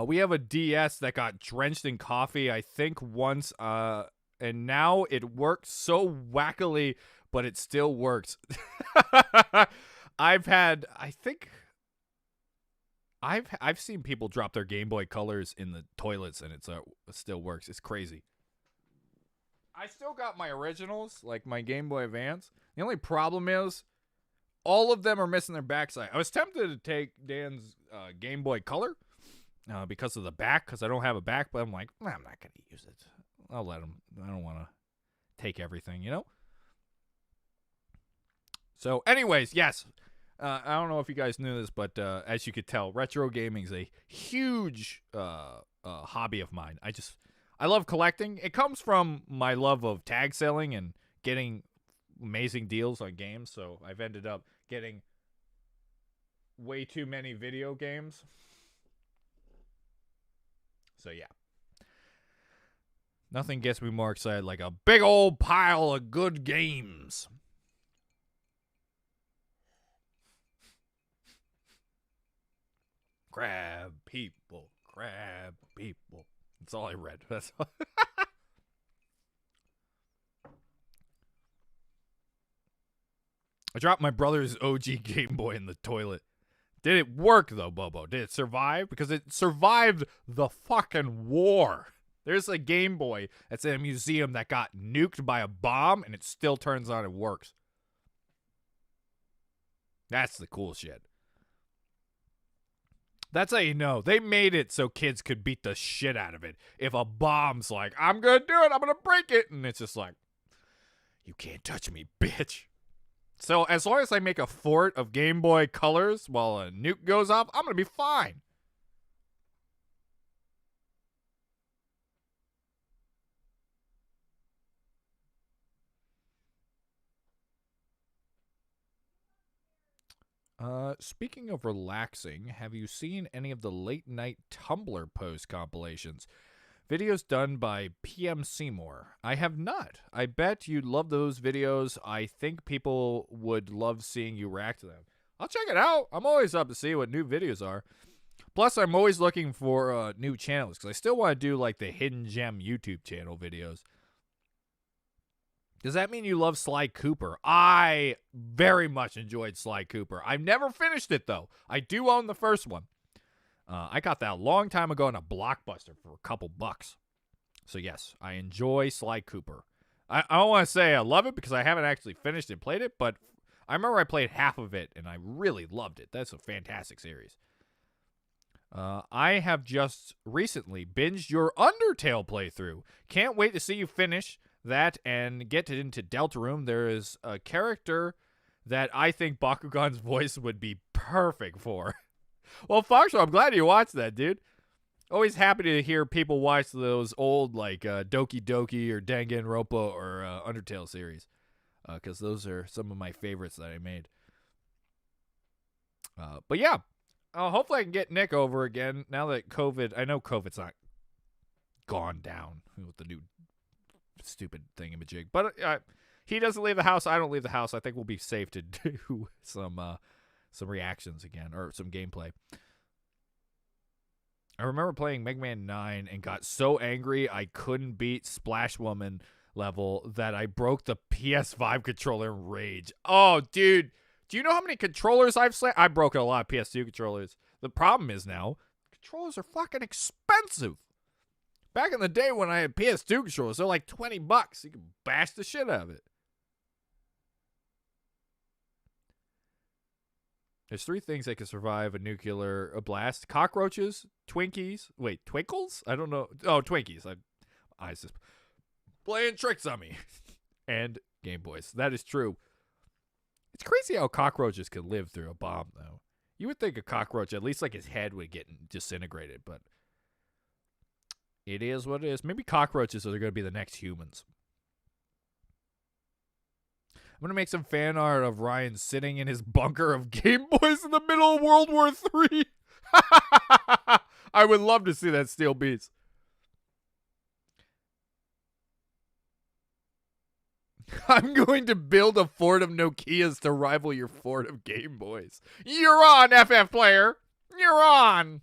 Speaker 1: We have a DS that got drenched in coffee, I think, once, and now it works so wackily, but it still works. I've seen people drop their Game Boy Colors in the toilets, and it still works. It's crazy. I still got my originals, like my Game Boy Advance. The only problem is all of them are missing their backside. I was tempted to take Dan's Game Boy Color because of the back, because I don't have a back, but I'm like, I'm not going to use it. I'll let him. I don't want to take everything, you know? So, anyways, yes. I don't know if you guys knew this, but as you could tell, retro gaming is a huge hobby of mine. I love collecting. It comes from my love of tag selling and getting amazing deals on games. So I've ended up getting way too many video games. So yeah. Nothing gets me more excited like a big old pile of good games. Crab people, crab people. That's all I read. That's all. I dropped my brother's OG Game Boy in the toilet. Did it work, though, Bobo? Did it survive? Because it survived the fucking war. There's a Game Boy that's in a museum that got nuked by a bomb, and it still turns on and works. That's the cool shit. That's how you know. They made it so kids could beat the shit out of it. If a bomb's like, I'm going to do it, I'm going to break it. And it's just like, you can't touch me, bitch. So as long as I make a fort of Game Boy Colors while a nuke goes off, I'm going to be fine. Speaking of relaxing, have you seen any of the late night Tumblr post compilations? Videos done by PM Seymour. I have not. I bet you'd love those videos. I think people would love seeing you react to them. I'll check it out. I'm always up to see what new videos are. Plus, I'm always looking for new channels because I still want to do like the Hidden Gem YouTube channel videos. Does that mean you love Sly Cooper? I very much enjoyed Sly Cooper. I've never finished it, though. I do own the first one. I got that a long time ago in a Blockbuster for a couple bucks. So, yes, I enjoy Sly Cooper. I don't want to say I love it because I haven't actually finished and played it, but I remember I played half of it, and I really loved it. That's a fantastic series. I have just recently binged your Undertale playthrough. Can't wait to see you finish. That and get into Deltarune. There is a character that I think Bakugan's voice would be perfect for. Well, Foxhole, I'm glad you watched that, dude. Always happy to hear people watch those old, like, Doki Doki or Danganronpa or Undertale series. Because those are some of my favorites that I made. But yeah, hopefully I can get Nick over again now that COVID, I know COVID's not gone down with the new stupid thingamajig. But he doesn't leave the house. I don't leave the house. I think we'll be safe to do some reactions again or some gameplay. I remember playing Mega Man 9 and got so angry I couldn't beat Splash Woman level that I broke the PS5 controller in rage. Oh, dude. Do you know how many controllers I've slammed? I've broken a lot of PS2 controllers. The problem is now, controllers are fucking expensive. Back in the day when I had PS2 controllers, they're like $20. You can bash the shit out of it. There's 3 things that can survive a nuclear blast. Cockroaches, Twinkies. Wait, Twinkles? I don't know. Oh, Twinkies. Eyes just playing tricks on me. And Game Boys. That is true. It's crazy how cockroaches can live through a bomb, though. You would think a cockroach, at least like his head would get disintegrated, but it is what it is. Maybe cockroaches are going to be the next humans. I'm going to make some fan art of Ryan sitting in his bunker of Game Boys in the middle of World War III. I would love to see that, Steel Beats. I'm going to build a fort of Nokias to rival your fort of Game Boys. You're on, FF player. You're on.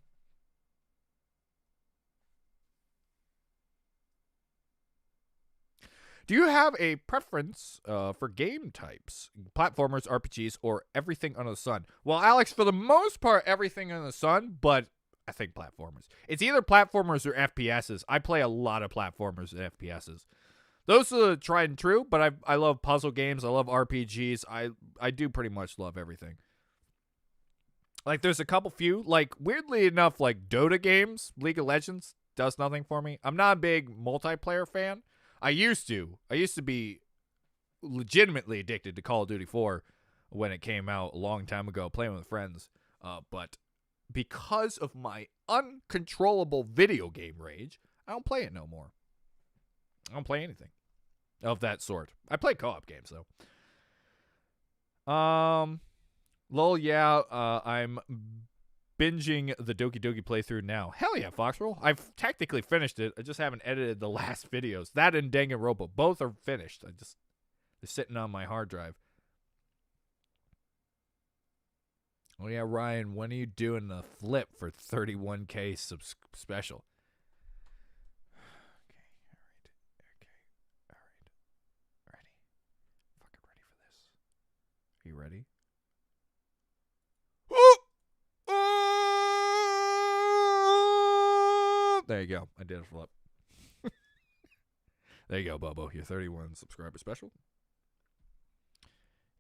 Speaker 1: Do you have a preference for game types? Platformers, RPGs, or everything under the sun? Well, Alex, for the most part, everything under the sun, but I think platformers. It's either platformers or FPSs. I play a lot of platformers and FPSs. Those are the tried and true, but I love puzzle games. I love RPGs. I do pretty much love everything. Like, there's a couple few. Like, weirdly enough, like Dota games, League of Legends, does nothing for me. I'm not a big multiplayer fan. I used to be legitimately addicted to Call of Duty 4 when it came out a long time ago, playing with friends. But because of my uncontrollable video game rage, I don't play it no more. I don't play anything of that sort. I play co-op games, though. Lol, yeah, I'm binging the Doki Doki playthrough now. Hell yeah, Foxroll. I've technically finished it. I just haven't edited the last videos. That and Danganronpa. Both are finished. They're sitting on my hard drive. Oh yeah, Ryan, when are you doing the flip for 31K special? Okay, alright. Ready? Fucking ready for this. Are you ready? There you go. I did a flip. There you go, Bobo. Your 31 subscriber special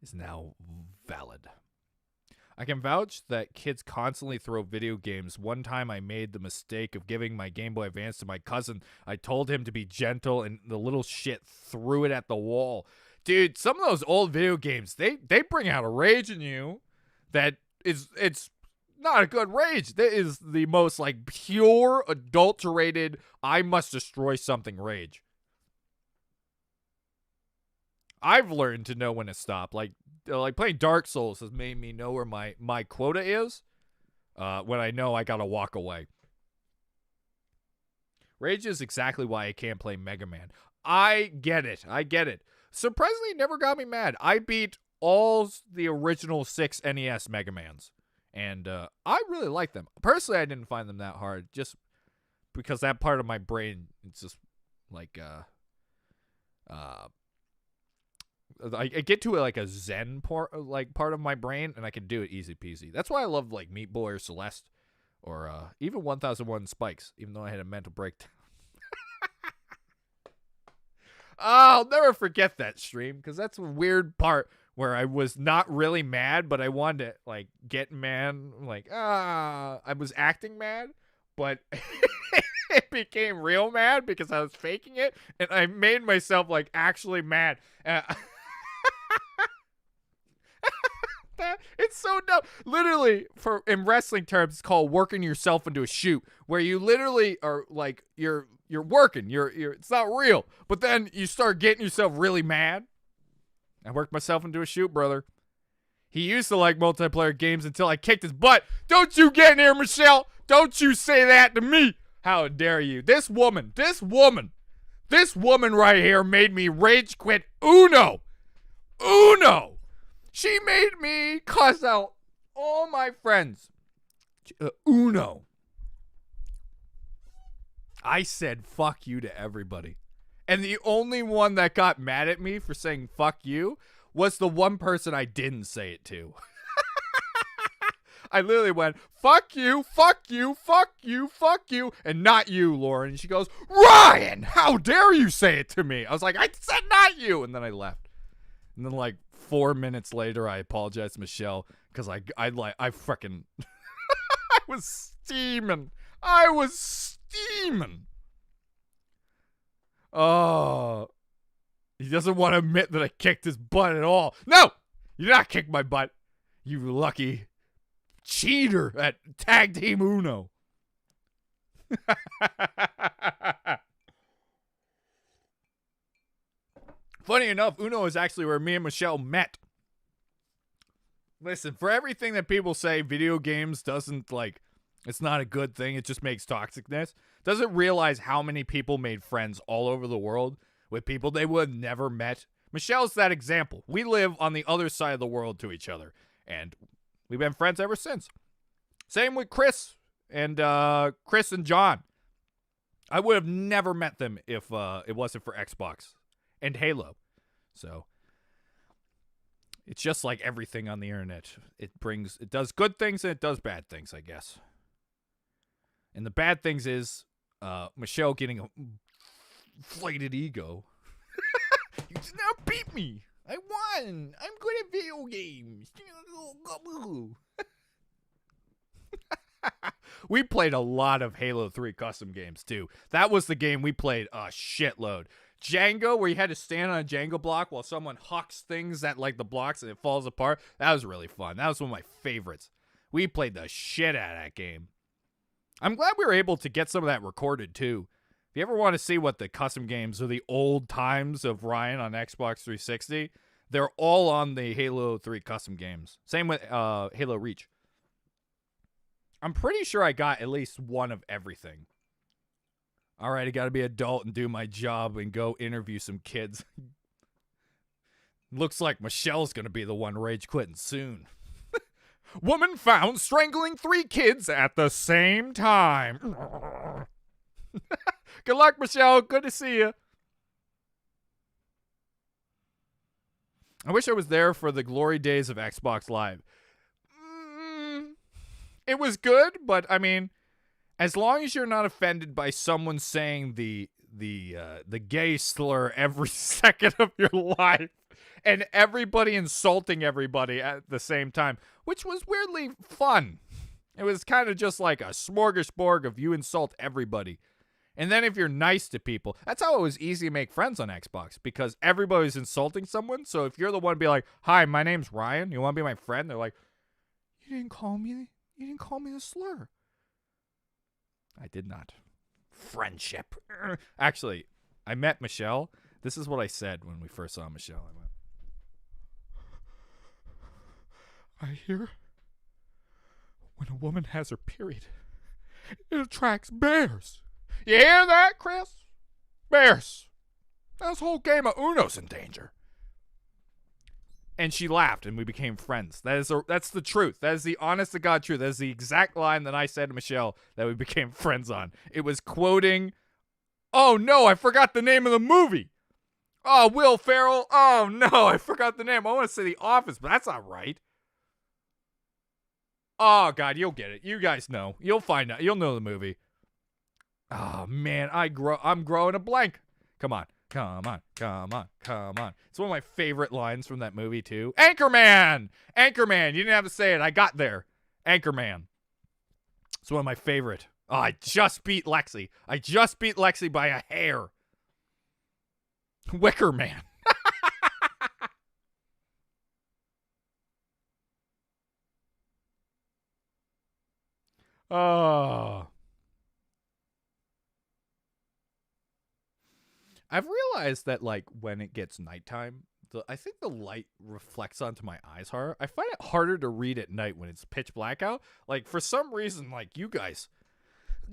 Speaker 1: is now valid. I can vouch that kids constantly throw video games. One time I made the mistake of giving my Game Boy Advance to my cousin. I told him to be gentle, and the little shit threw it at the wall. Dude, some of those old video games, they bring out a rage in you that it's not a good rage. That is the most like pure, adulterated, I must destroy something rage. I've learned to know when to stop. Like playing Dark Souls has made me know where my quota is when I know I gotta walk away. Rage is exactly why I can't play Mega Man. I get it. Surprisingly, it never got me mad. I beat all the original 6 NES Mega Mans. And I really like them. Personally, I didn't find them that hard, just because that part of my brain, it's just like, I get to like a zen part of my brain, and I can do it easy peasy. That's why I love like Meat Boy or Celeste, or even 1001 Spikes, even though I had a mental breakdown. I'll never forget that stream, because that's a weird part where I was not really mad, but I wanted to like get mad. Like, I was acting mad, but it became real mad because I was faking it, and I made myself like actually mad. It's so dumb. Literally, in wrestling terms, it's called working yourself into a shoot, where you literally are like you're working. You're it's not real, but then you start getting yourself really mad. I worked myself into a shoot, brother. He used to like multiplayer games until I kicked his butt. Don't you get in here, Michelle. Don't you say that to me. How dare you? This woman right here made me rage quit Uno. She made me cuss out all my friends. Uno. I said fuck you to everybody. And the only one that got mad at me for saying fuck you was the one person I didn't say it to. I literally went, fuck you, fuck you, fuck you, fuck you, and not you, Lauren. And she goes, Ryan, how dare you say it to me? I was like, I said not you. And then I left. And then like 4 minutes later, I apologized to Michelle because I freaking, I was steaming. Oh, he doesn't want to admit that I kicked his butt at all. No, you did not kick my butt, you lucky cheater at Tag Team Uno. Funny enough, Uno is actually where me and Michelle met. Listen, for everything that people say video games doesn't like, it's not a good thing, it just makes toxicness, doesn't realize how many people made friends all over the world with people they would have never met. Michelle's that example. We live on the other side of the world to each other, and we've been friends ever since. Same with Chris and John. I would have never met them if it wasn't for Xbox and Halo. So it's just like everything on the internet. It does good things and it does bad things, I guess. And the bad things is Michelle getting a inflated ego. You did not beat me. I won. I'm good at video games. We played a lot of Halo 3 custom games, too. That was the game we played a shitload. Django, where you had to stand on a Django block while someone hucks things at, like, the blocks and it falls apart. That was really fun. That was one of my favorites. We played the shit out of that game. I'm glad we were able to get some of that recorded, too. If you ever want to see what the custom games or the old times of Ryan on Xbox 360, they're all on the Halo 3 custom games. Same with Halo Reach. I'm pretty sure I got at least one of everything. All right, I got to be adult and do my job and go interview some kids. Looks like Michelle's going to be the one rage quitting soon. Woman found strangling 3 kids at the same time. Good luck, Michelle. Good to see you. I wish I was there for the glory days of Xbox Live. It was good, but I mean, as long as you're not offended by someone saying the gay slur every second of your life and everybody insulting everybody at the same time, which was weirdly fun. It was kind of just like a smorgasbord of you insult everybody. And then if you're nice to people, that's how it was easy to make friends on Xbox, because everybody's insulting someone. So if you're the one to be like, hi, my name's Ryan, you want to be my friend? They're like, you didn't call me the slur. I did not. Friendship. Actually, I met Michelle. This is what I said when we first saw Michelle. I went, I hear when a woman has her period, it attracts bears. You hear that, Chris? Bears. This whole game of Uno's in danger. And she laughed, and we became friends. That's the truth. That is the honest to God truth. That is the exact line that I said to Michelle that we became friends on. It was quoting, oh no, I forgot the name of the movie. Oh, Will Ferrell. Oh no, I forgot the name. I want to say The Office, but that's not right. Oh God, you'll get it. You guys know. You'll find out. You'll know the movie. Oh man, I'm growing a blank. Come on. It's one of my favorite lines from that movie, too. Anchorman! You didn't have to say it. I got there. Anchorman. It's one of my favorite Oh, I just beat Lexi. I just beat Lexi by a hair. Wicker Man. Oh. I've realized that, like, when it gets nighttime, I think the light reflects onto my eyes harder. I find it harder to read at night when it's pitch black out. Like, for some reason, like, you guys,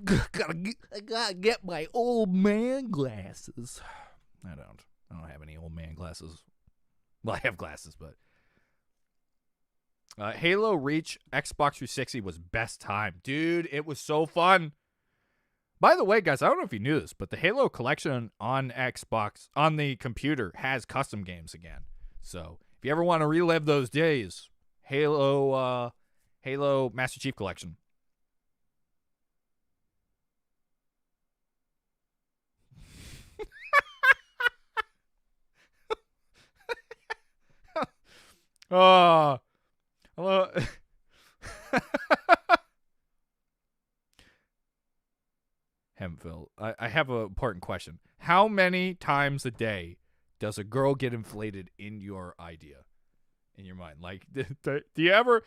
Speaker 1: I gotta get my old man glasses. I don't have any old man glasses. Well, I have glasses, but Halo Reach Xbox 360 was best time. Dude, it was so fun. By the way, guys, I don't know if you knew this, but the Halo collection on Xbox, on the computer, has custom games again. So if you ever want to relive those days, Halo Master Chief Collection. Oh, hello. Hempville, I have an important question. How many times a day does a girl get inflated in your idea, in your mind? Like, do you ever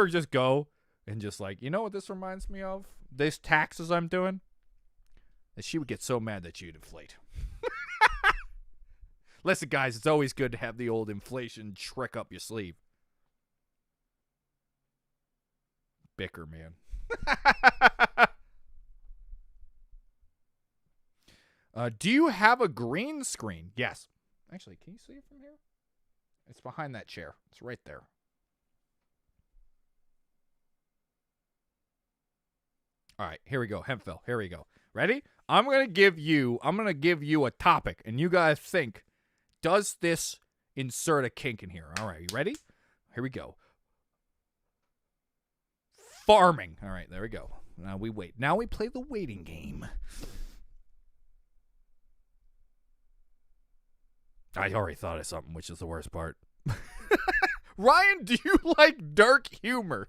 Speaker 1: just go and just like, you know what this reminds me of? These taxes I'm doing? That she would get so mad that you'd inflate. Listen, guys, it's always good to have the old inflation trick up your sleeve. Bicker Man. Do you have a green screen? Yes. Actually, can you see it from here? It's behind that chair. It's right there. All right, here we go. Hempville, here we go. Ready? I'm gonna give you a topic, and you guys think, does this insert a kink in here? All right, you ready? Here we go. Farming. All right, there we go. Now we wait. Now we play the waiting game. I already thought of something, which is the worst part. Ryan, do you like dark humor?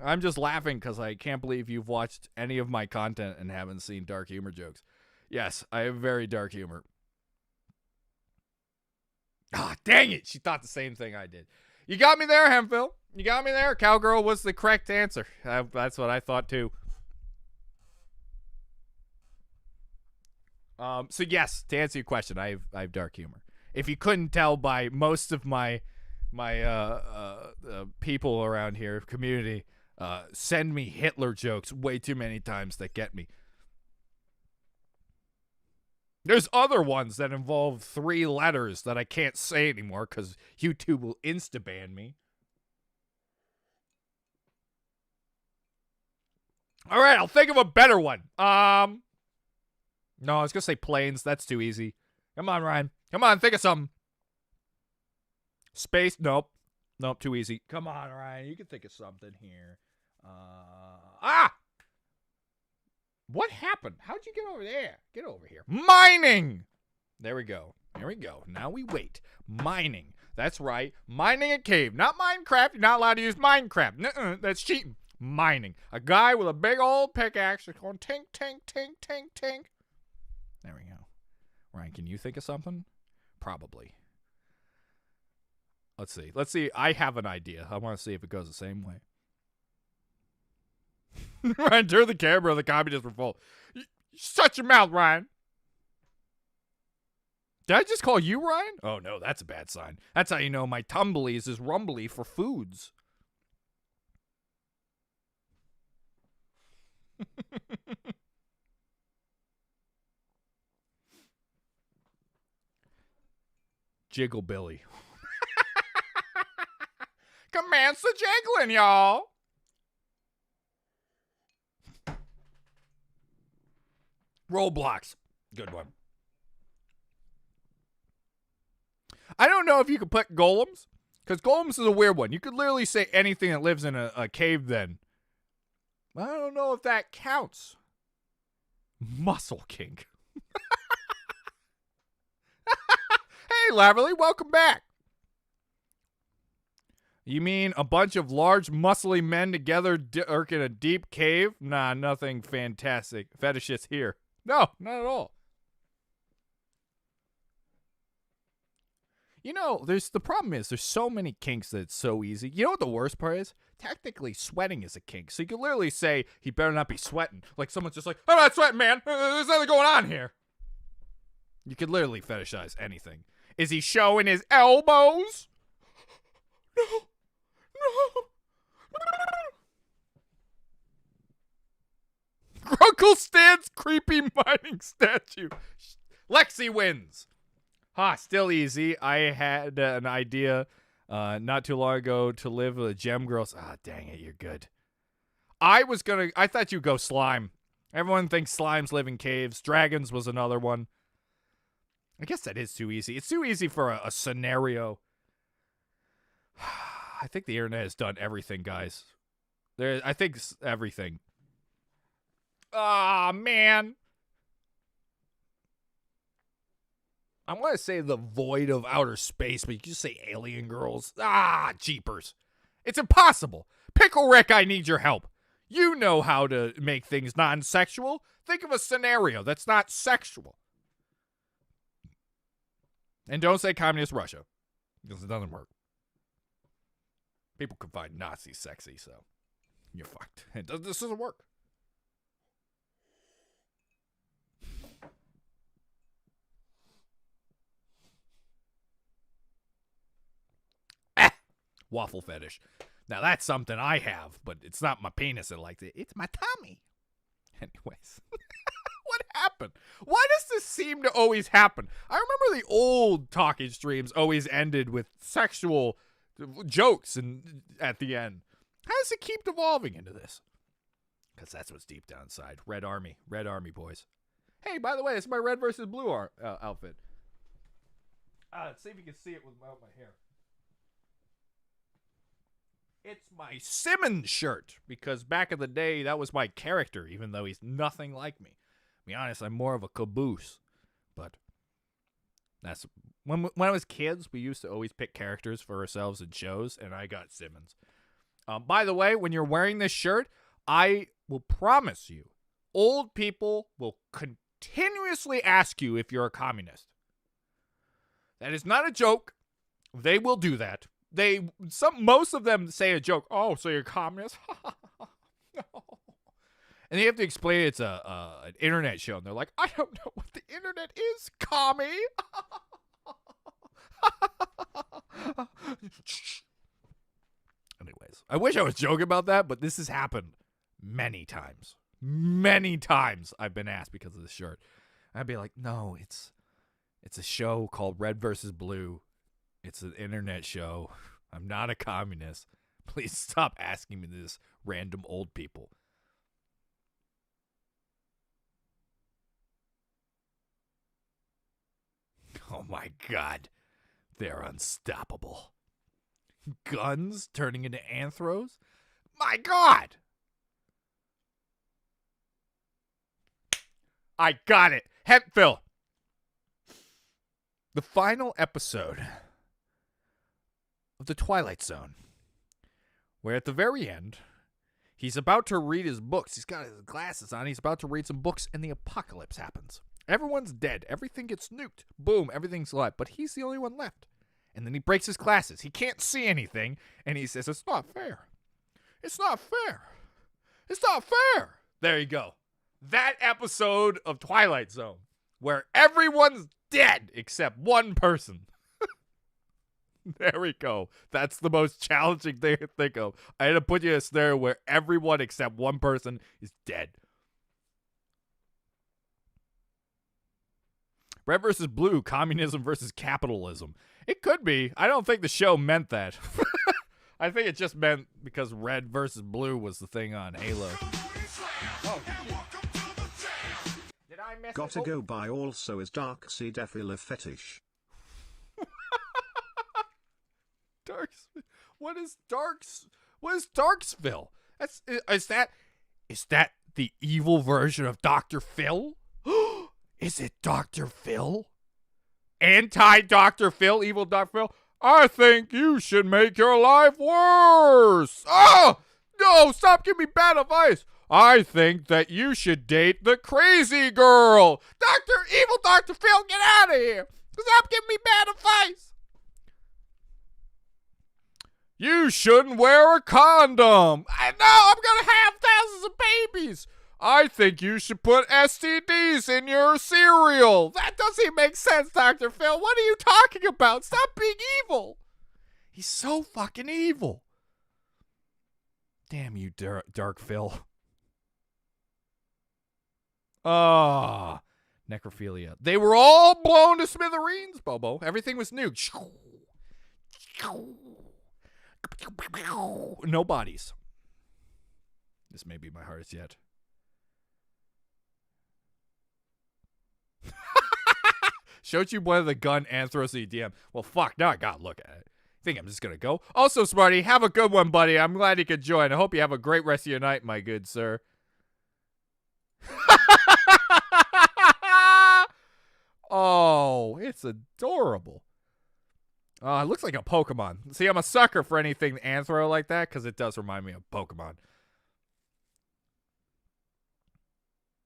Speaker 1: I'm just laughing because I can't believe you've watched any of my content and haven't seen dark humor jokes. Yes, I have very dark humor. Ah, dang it. She thought the same thing I did. You got me there, Hempville. You got me there. Cowgirl was the correct answer. That's what I thought, too. So, yes, to answer your question, I have dark humor. If you couldn't tell by most of my people around here, community, send me Hitler jokes way too many times that get me. There's other ones that involve 3 letters that I can't say anymore because YouTube will insta-ban me. All right, I'll think of a better one. No, I was going to say planes. That's too easy. Come on, Ryan. Come on, think of something. Space? Nope. Nope, too easy. Come on, Ryan. You can think of something here. What happened? How'd you get over there? Get over here. Mining! There we go. Here we go. Now we wait. Mining. That's right. Mining a cave. Not Minecraft. You're not allowed to use Minecraft. Nuh-uh. That's cheating. Mining. A guy with a big old pickaxe is going tink, tink, tink, tink, tink. There we go. Ryan, can you think of something? Probably. Let's see. Let's see. I have an idea. I want to see if it goes the same way. Ryan, turn the camera. The communist revolt. Shut your mouth, Ryan. Did I just call you Ryan? Oh, no, that's a bad sign. That's how you know my tumblies is rumbly for foods. Jiggle Billy. Commence the jiggling, y'all. Roblox. Good one. I don't know if you could put golems, because golems is a weird one. You could literally say anything that lives in a cave then. I don't know if that counts. Muscle kink. Hey, Laverly, welcome back. You mean a bunch of large, muscly men together in a deep cave? Nah, nothing fantastic. Fetishist here. No, not at all. You know, the problem is there's so many kinks that it's so easy. You know what the worst part is? Technically, sweating is a kink. So you can literally say he better not be sweating. Like someone's just like, I'm not sweating, man. There's nothing going on here. You could literally fetishize anything. Is he showing his elbows? No. Grunkle Stan's creepy mining statue. Lexi wins. Still easy. I had an idea not too long ago to live with the Gem Girls. Dang it, you're good. I thought you'd go slime. Everyone thinks slimes live in caves. Dragons was another one. I guess that is too easy. It's too easy for a scenario. I think the internet has done everything, guys. I think everything. Man. I want to say the void of outer space, but you can just say alien girls. Jeepers. It's impossible. Pickle Rick, I need your help. You know how to make things non-sexual. Think of a scenario that's not sexual. And don't say communist Russia, because it doesn't work. People can find Nazis sexy, so you're fucked. This doesn't work. Waffle fetish. Now that's something I have, but it's not my penis that likes it. It's my tummy. Anyways. What happened? Why does this seem to always happen? I remember the old talking streams always ended with sexual jokes at the end. How does it keep devolving into this? Because that's what's deep down inside. Red Army, boys. Hey, by the way, it's my red versus blue outfit. Let's see if you can see it without my hair. It's my Simmons shirt, because back in the day, that was my character, even though he's nothing like me. To be honest, I'm more of a caboose, but that's when I was kids, we used to always pick characters for ourselves in shows, and I got Simmons. By the way, when you're wearing this shirt, I will promise you, old people will continuously ask you if you're a communist. That is not a joke. They will do that. Most of them say a joke. Oh, so you're communist? No. And you have to explain it's an internet show. And they're like, I don't know what the internet is, commie. Anyways, I wish I was joking about that, but this has happened many times. Many times I've been asked because of this shirt. I'd be like, no, it's a show called Red versus Blue. It's an internet show. I'm not a communist. Please stop asking me this, random old people. Oh my God. They're unstoppable. Guns turning into anthros? My God! I got it. Hempville. The final episode of The Twilight Zone, where at the very end, he's about to read his books. He's got his glasses on. He's about to read some books, and the apocalypse happens. Everyone's dead. Everything gets nuked. Boom, everything's alive. But he's the only one left. And then he breaks his glasses. He can't see anything, and he says, it's not fair. It's not fair. It's not fair. There you go. That episode of Twilight Zone, where everyone's dead except one person. There we go. That's the most challenging thing to think of. I had to put you in a scenario where everyone except one person is dead. Red versus Blue, communism versus capitalism. It could be. I don't think the show meant that. I think it just meant because Red versus Blue was the thing on Halo. Oh. Did I mess
Speaker 2: Gotta go by also is Darkseid a fetish.
Speaker 1: What is Darksville? Is that the evil version of Dr. Phil? Is it Dr. Phil? anti-Dr. Phil, evil Dr. Phil. I think you should make your life worse. Oh, no, stop giving me bad advice. I think that you should date the crazy girl. Evil Dr. Phil, get out of here. Stop giving me bad advice. You shouldn't wear a condom. I know, I'm going to have thousands of babies. I think you should put STDs in your cereal. That doesn't make sense, Dr. Phil. What are you talking about? Stop being evil. He's so fucking evil. Damn you, Dark Phil. Ah, necrophilia. They were all blown to smithereens, Bobo. Everything was new. No bodies. This may be my hardest yet. Showed you one of the gun Anthros EDM. Well, fuck, now I gotta look at it. Think I'm just gonna go? Also, Smarty, have a good one, buddy. I'm glad you could join. I hope you have a great rest of your night, my good sir. Oh, it's adorable. It looks like a Pokemon. See, I'm a sucker for anything Anthro like that because it does remind me of Pokemon.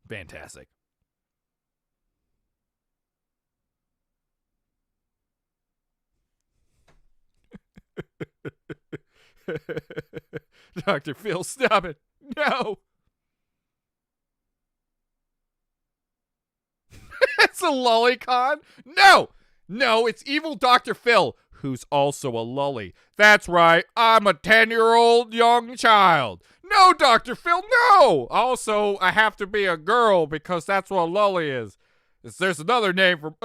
Speaker 1: Fantastic. Dr. Phil, stop it. No. It's a lolicon? No, it's evil Dr. Phil, who's also a lully. That's right, I'm a 10-year-old young child. No, Dr. Phil, no! Also, I have to be a girl because that's what a lully is. There's another name for...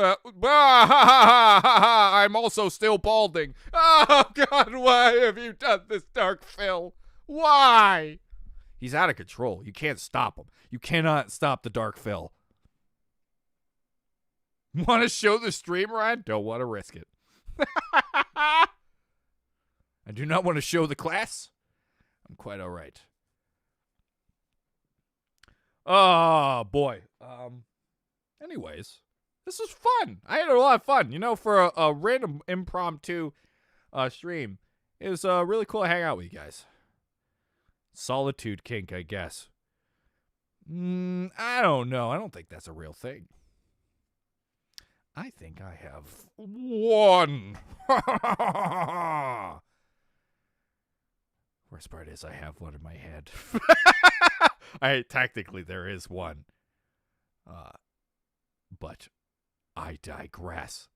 Speaker 1: I'm also still balding. Oh, God, why have you done this, Dark Phil? Why? He's out of control. You can't stop him. You cannot stop the Dark Phil. Want to show the stream, Ryan? Don't want to risk it. I do not want to show the class. I'm quite all right. Oh, boy. Anyways, this was fun. I had a lot of fun. You know, for a random impromptu stream, it was really cool to hang out with you guys. Solitude kink, I guess. I don't know. I don't think that's a real thing. I think I have one. Worst part is I have one in my head. Technically there is one. But I digress.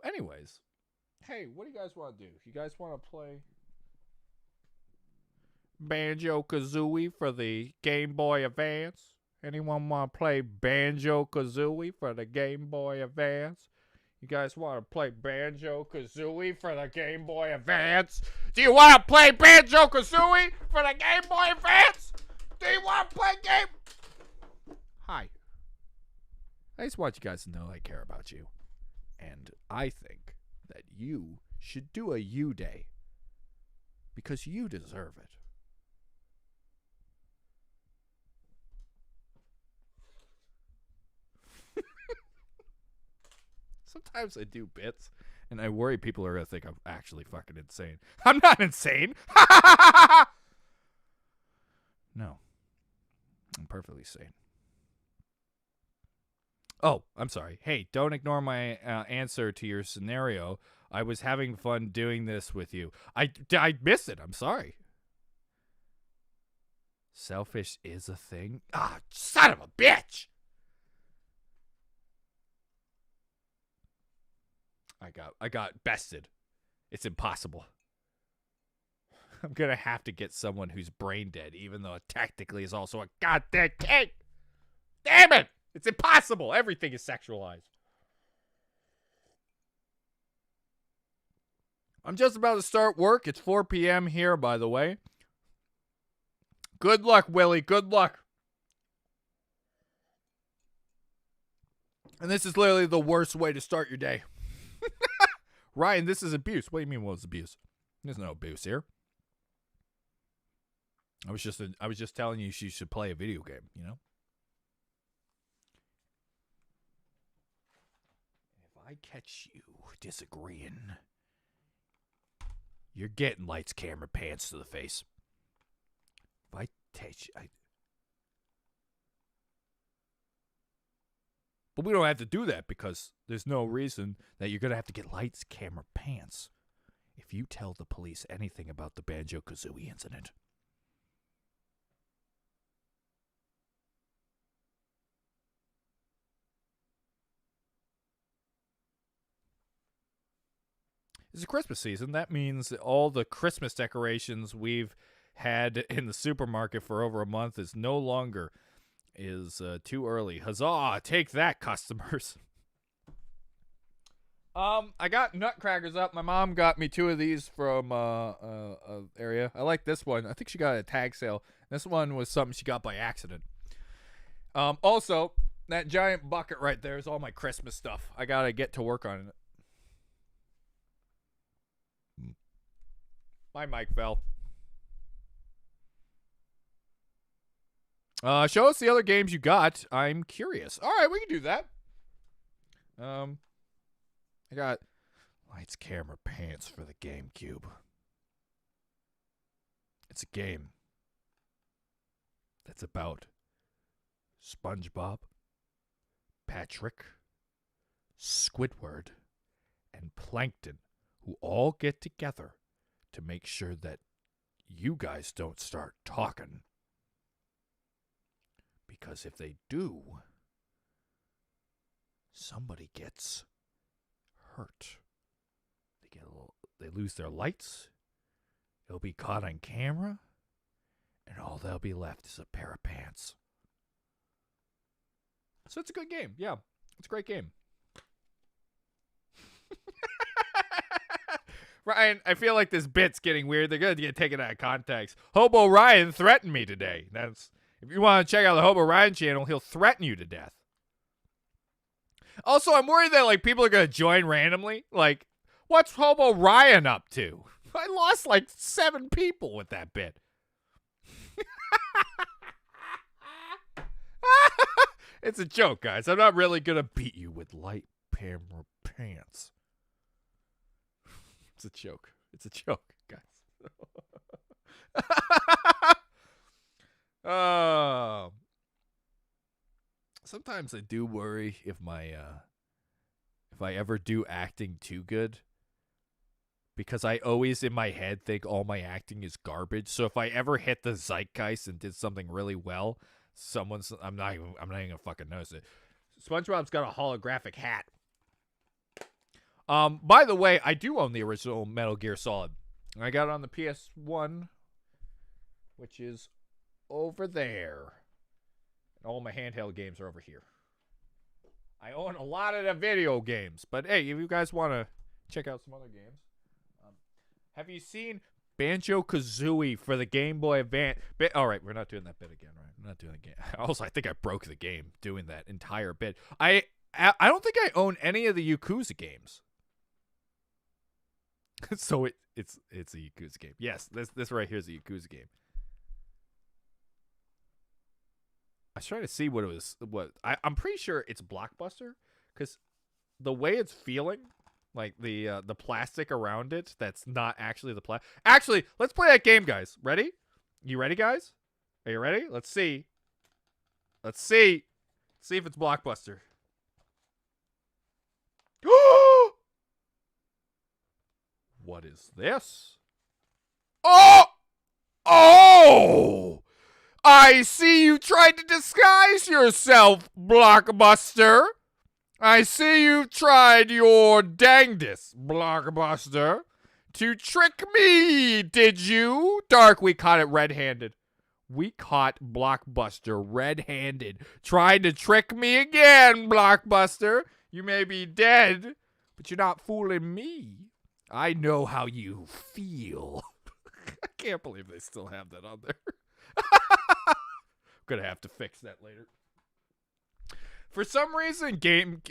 Speaker 1: Anyways. Hey, what do you guys want to do? You guys want to play Banjo-Kazooie for the Game Boy Advance? Anyone want to play Banjo-Kazooie for the Game Boy Advance? You guys want to play Banjo-Kazooie for the Game Boy Advance? Do you want to play Banjo-Kazooie for the Game Boy Advance? Do you want to play game? Hi. I just want you guys to know I care about you. And I think that you should do a you day. Because you deserve it. Sometimes I do bits, and I worry people are going to think I'm actually fucking insane. I'm not insane! No. I'm perfectly sane. Oh, I'm sorry. Hey, don't ignore my answer to your scenario. I was having fun doing this with you. I missed it. I'm sorry. Selfish is a thing? Ah, son of a bitch! I got bested. It's impossible. I'm gonna have to get someone who's brain dead, even though it technically is also a goddamn cake. Damn it! It's impossible. Everything is sexualized. I'm just about to start work. It's 4 p.m. here, by the way. Good luck, Willie. Good luck. And this is literally the worst way to start your day. Ryan, this is abuse. What do you mean what was abuse? There's no abuse here. I was just telling you she should play a video game, you know? I catch you disagreeing, you're getting lights, camera, pants to the face. If I catch you, but we don't have to do that because there's no reason that you're going to have to get lights, camera, pants if you tell the police anything about the Banjo-Kazooie incident. It's a Christmas season. That means that all the Christmas decorations we've had in the supermarket for over a month is no longer too early. Huzzah! Take that, customers. I got nutcrackers up. My mom got me 2 of these from area. I like this one. I think she got it at a tag sale. This one was something she got by accident. Also, that giant bucket right there is all my Christmas stuff. I gotta get to work on it. My mic fell. Show us the other games you got. I'm curious. All right, we can do that. I got lights, camera, pants for the GameCube. It's a game that's about SpongeBob, Patrick, Squidward, and Plankton, who all get together to make sure that you guys don't start talking. Because if they do, somebody gets hurt. They lose their lights. It'll be caught on camera, and all they'll be left is a pair of pants. So it's a good game. Yeah, it's a great game. Ryan, I feel like this bit's getting weird. They're going to get taken out of context. Hobo Ryan threatened me today. If you want to check out the Hobo Ryan channel, he'll threaten you to death. Also, I'm worried that like people are going to join randomly. Like, what's Hobo Ryan up to? I lost like 7 people with that bit. It's a joke, guys. I'm not really going to beat you with light camera pants. It's a joke. It's a joke, guys. Sometimes I do worry if I ever do acting too good, because I always in my head think all my acting is garbage. So if I ever hit the zeitgeist and did something really well, I'm not even gonna fucking notice it. SpongeBob's got a holographic hat. By the way, I do own the original Metal Gear Solid. I got it on the PS1, which is over there. And all my handheld games are over here. I own a lot of the video games, but hey, if you guys want to check out some other games, have you seen Banjo-Kazooie for the Game Boy Advance? All right, we're not doing that bit again, right? We're not doing the game. Also, I think I broke the game doing that entire bit. I don't think I own any of the Yakuza games. So it's a Yakuza game. Yes, this right here is a Yakuza game. I was trying to see what it was. I'm pretty sure it's Blockbuster, because the way it's feeling, like the plastic around it, that's not actually the plastic. Actually, let's play that game, guys. Ready? You ready, guys? Are you ready? Let's see. Let's see. See if it's Blockbuster. What is this? Oh! Oh! I see you tried to disguise yourself, Blockbuster. I see you tried your dangdest, Blockbuster, to trick me, did you? Dark, we caught it red-handed. We caught Blockbuster red-handed. Tried to trick me again, Blockbuster. You may be dead, but you're not fooling me. I know how you feel. I can't believe they still have that on there. I'm gonna have to fix that later. For some reason,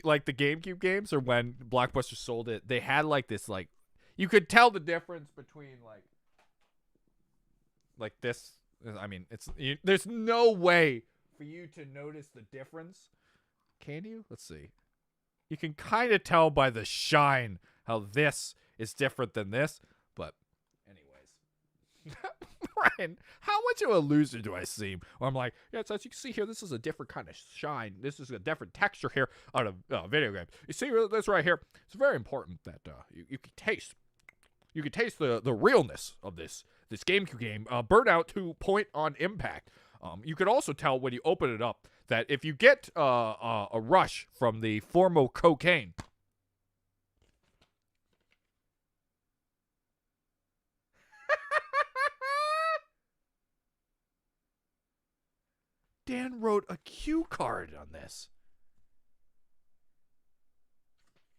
Speaker 1: like the GameCube games, or when Blockbuster sold it, they had like this, like, you could tell the difference between like this. I mean, there's no way for you to notice the difference. Can you? Let's see. You can kind of tell by the shine how this is different than this. But anyways. Ryan, how much of a loser do I seem? Or I'm like, yeah, so as you can see here, this is a different kind of shine. This is a different texture here out of video games. You see this right here? It's very important that you can taste. You can taste the realness of this GameCube game. Burnout 2 Point on Impact. You could also tell when you open it up that if you get a rush from the form of cocaine, Dan wrote a cue card on this.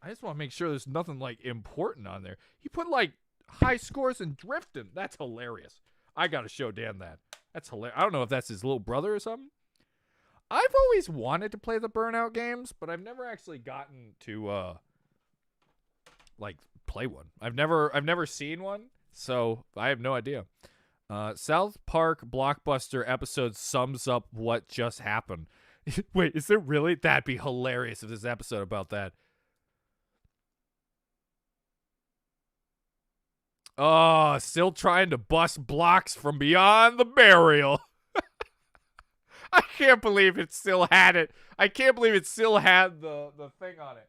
Speaker 1: I just want to make sure there's nothing like important on there. He put like high scores in drifting. That's hilarious. I got to show Dan that. That's hilarious. I don't know if that's his little brother or something. I've always wanted to play the Burnout games, but I've never actually gotten to like play one. I've never seen one, so I have no idea. South Park Blockbuster episode sums up what just happened. Wait, is there really? That'd be hilarious if there's an episode about that. Oh, still trying to bust blocks from beyond the burial. I can't believe it still had it. I can't believe it still had the thing on it.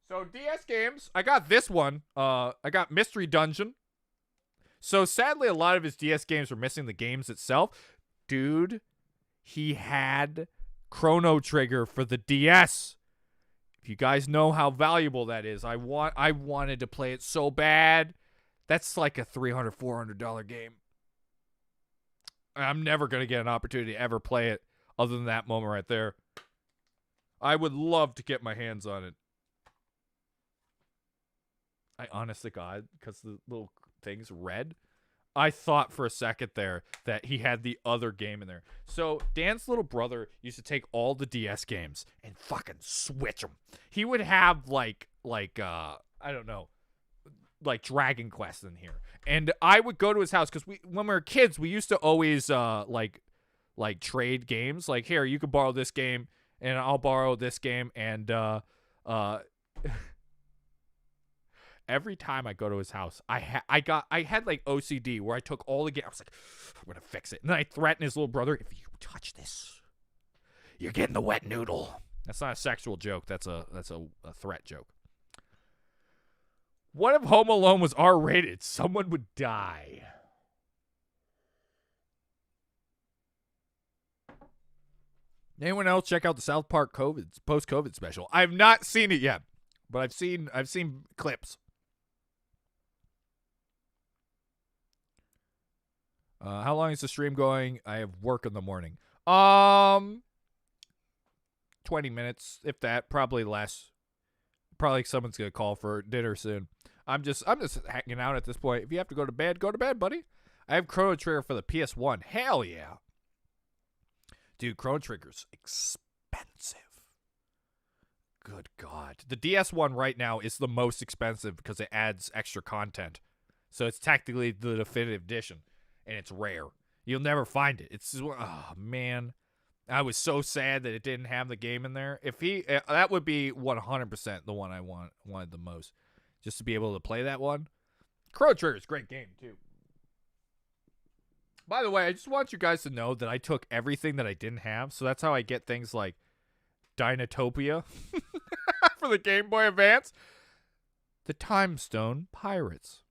Speaker 1: So DS games, I got this one. I got Mystery Dungeon. So sadly, a lot of his DS games were missing the games itself. Dude, he had Chrono Trigger for the DS. If you guys know how valuable that is, I wanted to play it so bad. That's like a $300, $400 game. I'm never going to get an opportunity to ever play it other than that moment right there. I would love to get my hands on it. I honest to God, because the little thing's red, I thought for a second there that he had the other game in there. So Dan's little brother used to take all the DS games and fucking switch them. He would have like I don't know, like Dragon Quest in here. And I would go to his house because when we were kids, we used to always like trade games. Like, here, you can borrow this game and I'll borrow this game. And every time I go to his house, I had like OCD where I took all the games. I was like, I'm gonna fix it. And then I threatened his little brother, if you touch this, you're getting the wet noodle. That's not a sexual joke. That's a threat joke. What if Home Alone was R-rated? Someone would die. Anyone else check out the South Park post-COVID special? I've not seen it yet, but I've seen clips. How long is the stream going? I have work in the morning. 20 minutes, if that. Probably less. Probably someone's gonna call for dinner soon. I'm just hanging out at this point. If you have to go to bed, buddy. I have Chrono Trigger for the PS1. Hell yeah. Dude, Chrono Trigger's expensive. Good God. The DS one right now is the most expensive because it adds extra content. So it's technically the definitive edition. And it's rare. You'll never find it. Oh, man. I was so sad that it didn't have the game in there. That would be 100% the one I wanted the most. Just to be able to play that one. Chrono Trigger is a great game, too. By the way, I just want you guys to know that I took everything that I didn't have. So that's how I get things like Dinotopia for the Game Boy Advance. The Time Stone Pirates.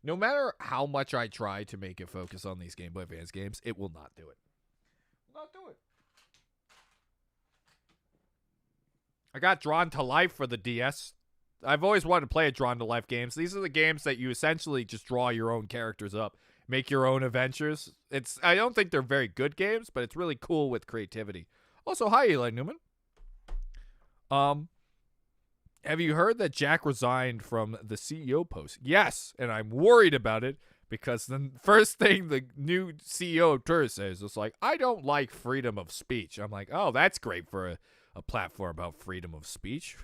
Speaker 1: No matter how much I try to make it focus on these Game Boy Advance games, it will not do it. I got Drawn to Life for the DS. I've always wanted to play Drawn to Life games. These are the games that you essentially just draw your own characters up, make your own adventures. I don't think they're very good games, but it's really cool with creativity. Also, hi, Eli Newman. Have you heard that Jack resigned from the CEO post? Yes, and I'm worried about it because the first thing the new CEO of Twitter says is like, I don't like freedom of speech. I'm like, oh, that's great for a platform about freedom of speech.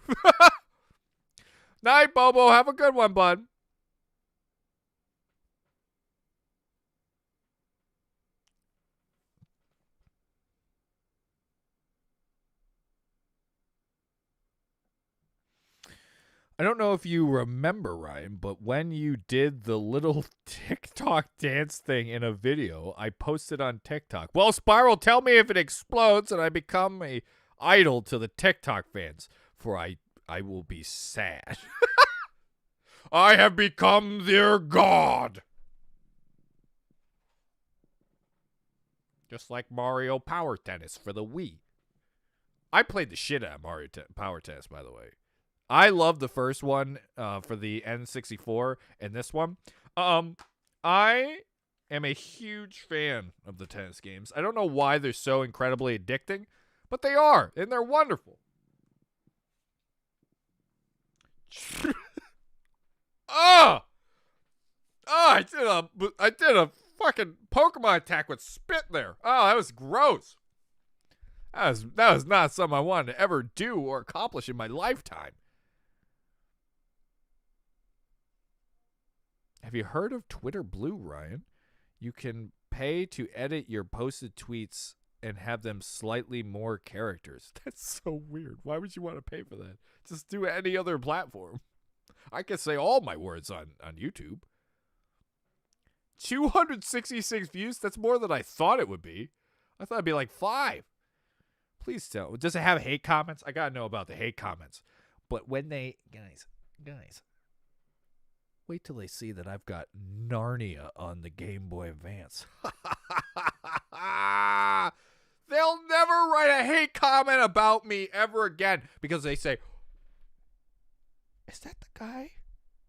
Speaker 1: Night, Bobo. Have a good one, bud. I don't know if you remember, Ryan, but when you did the little TikTok dance thing in a video, I posted on TikTok. Well, Spiral, tell me if it explodes and I become a idol to the TikTok fans, for I will be sad. I have become their god. Just like Mario Power Tennis for the Wii. I played the shit out of Mario Power Tennis, by the way. I love the first one for the N64 and this one. I am a huge fan of the tennis games. I don't know why they're so incredibly addicting, but they are, and they're wonderful. I did a fucking Pokemon attack with spit there. Oh, that was gross. That was not something I wanted to ever do or accomplish in my lifetime. Have you heard of Twitter Blue, Ryan? You can pay to edit your posted tweets and have them slightly more characters. That's so weird. Why would you want to pay for that? Just do any other platform. I can say all my words on YouTube. 266 views? That's more than I thought it would be. I thought it'd be like 5. Please tell. Does it have hate comments? I gotta know about the hate comments. But when they... Guys... Wait till they see that I've got Narnia on the Game Boy Advance. They'll never write a hate comment about me ever again because they say, is that the guy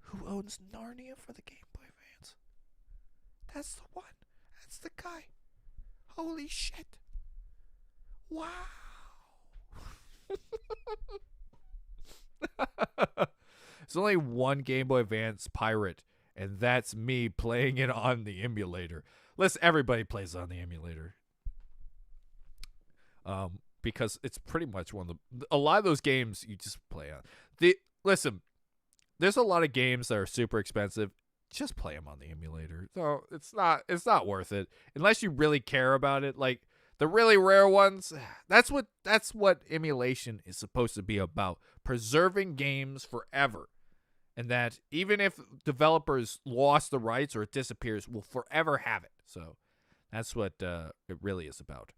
Speaker 1: who owns Narnia for the Game Boy Advance? That's the one. That's the guy. Holy shit. Wow. There's only one Game Boy Advance pirate, and that's me playing it on the emulator. Listen, everybody plays on the emulator. Because it's pretty much one of a lot of those games you just play on. Listen, there's a lot of games that are super expensive. Just play them on the emulator. So it's not worth it unless you really care about it. Like the really rare ones, that's what emulation is supposed to be about. Preserving games forever. And that even if developers lost the rights or it disappears, we'll forever have it. So that's what it really is about.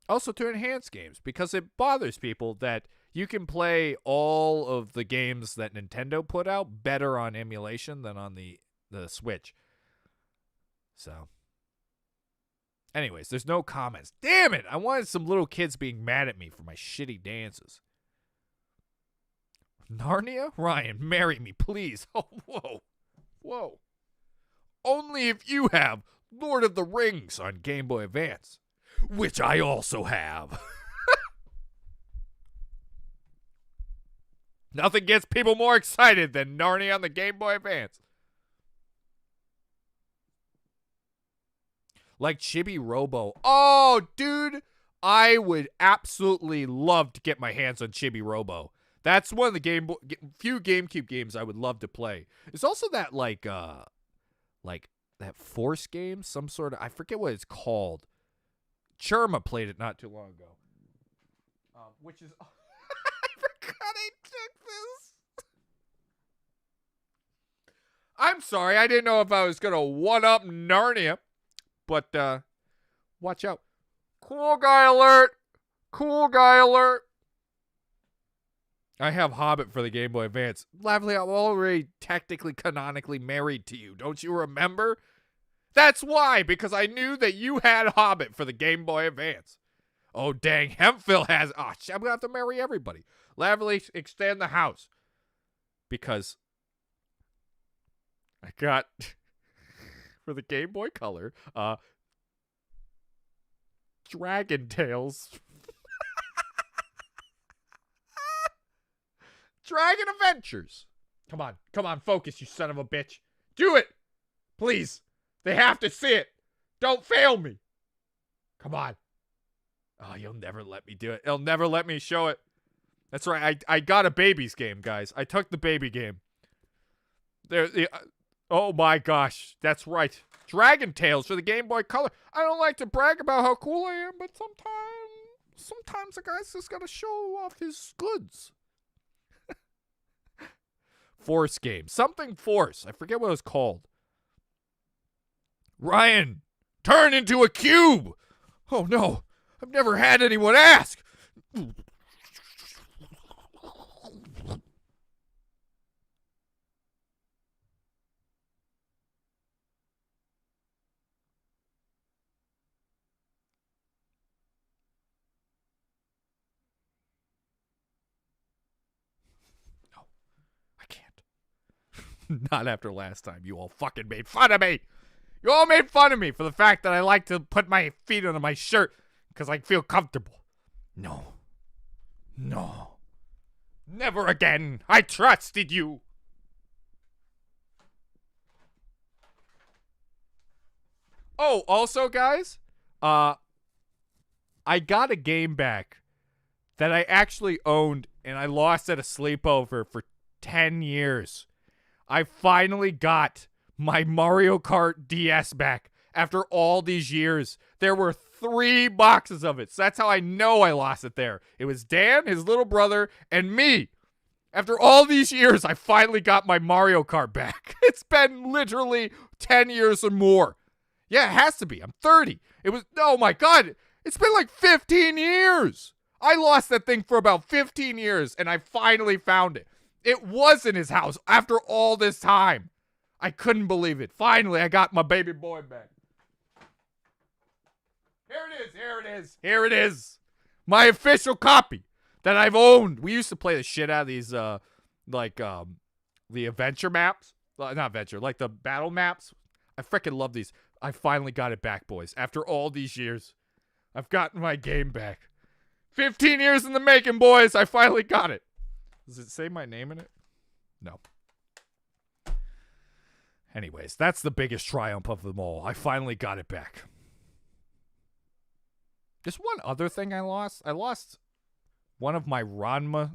Speaker 1: Also to enhance games, because it bothers people that you can play all of the games that Nintendo put out better on emulation than on the Switch. So anyways, there's no comments. Damn it! I wanted some little kids being mad at me for my shitty dances. Narnia? Ryan, marry me, please. Oh, whoa. Only if you have Lord of the Rings on Game Boy Advance, which I also have. Nothing gets people more excited than Narnia on the Game Boy Advance. Like Chibi Robo. Oh, dude, I would absolutely love to get my hands on Chibi Robo. That's one of the few GameCube games I would love to play. It's also that like that Force game, some sort of, I forget what it's called. Churma played it not too long ago. Which is I forgot I took this. I'm sorry, I didn't know if I was gonna one up Narnia, but watch out. Cool guy alert. Cool guy alert. I have Hobbit for the Game Boy Advance. Lively, I'm already technically canonically married to you. Don't you remember? That's why, because I knew that you had Hobbit for the Game Boy Advance. Oh, dang, Hempville has... Oh, I'm going to have to marry everybody. Lively, extend the house. Because I got, for the Game Boy Color, Dragon Tales. Dragon Adventures. Come on, focus, you son of a bitch. Do it. Please. They have to see it. Don't fail me. Come on. Oh, you'll never let me do it. You'll never let me show it. That's right. I got a baby's game, guys. I took the baby game. Oh my gosh, that's right. Dragon Tales for the Game Boy Color. I don't like to brag about how cool I am, but sometimes a guy's just gotta show off his goods. Force game. Something Force. I forget what it was called. Ryan, turn into a cube! Oh no, I've never had anyone ask! Not after last time. You all fucking made fun of me. You all made fun of me for the fact that I like to put my feet under my shirt because I feel comfortable. No. No. Never again. I trusted you. Oh, also, guys, I got a game back that I actually owned and I lost at a sleepover for 10 years. I finally got my Mario Kart DS back after all these years. There were 3 boxes of it. So that's how I know I lost it there. It was Dan, his little brother, and me. After all these years, I finally got my Mario Kart back. It's been literally 10 years or more. Yeah, it has to be. I'm 30. It was, oh my God, it's been like 15 years. I lost that thing for about 15 years, and I finally found it. It was in his house after all this time. I couldn't believe it. Finally, I got my baby boy back. Here it is. Here it is. Here it is. My official copy that I've owned. We used to play the shit out of these, the adventure maps. Not adventure, like the battle maps. I freaking love these. I finally got it back, boys. After all these years, I've gotten my game back. 15 years in the making, boys. I finally got it. Does it say my name in it? No. Anyways, that's the biggest triumph of them all. I finally got it back. There's one other thing I lost. I lost one of my Ranma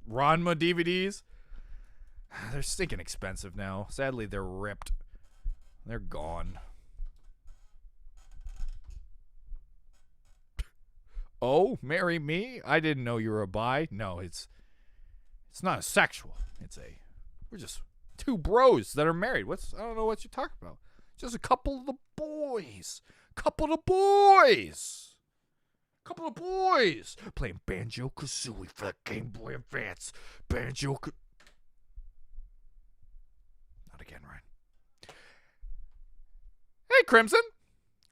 Speaker 1: DVDs. They're stinking expensive now. Sadly, they're ripped. They're gone. Oh, marry me? I didn't know you were a bi. No, it's not a sexual. We're just 2 bros that are married. I don't know what you're talking about. Just a couple of the boys. Couple of boys playing Banjo-Kazooie for the Game Boy Advance. Not again, Ryan. Hey, Crimson.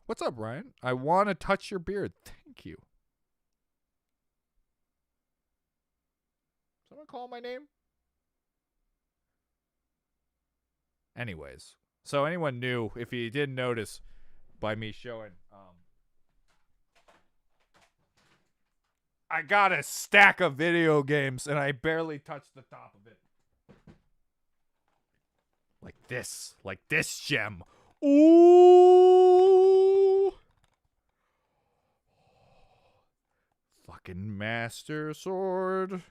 Speaker 1: What's up, Ryan? I want to touch your beard. Thank you. Someone call my name? Anyways, so anyone new, if you didn't notice by me showing, I got a stack of video games and I barely touched the top of it. Like this gem. Ooh. Fucking Master Sword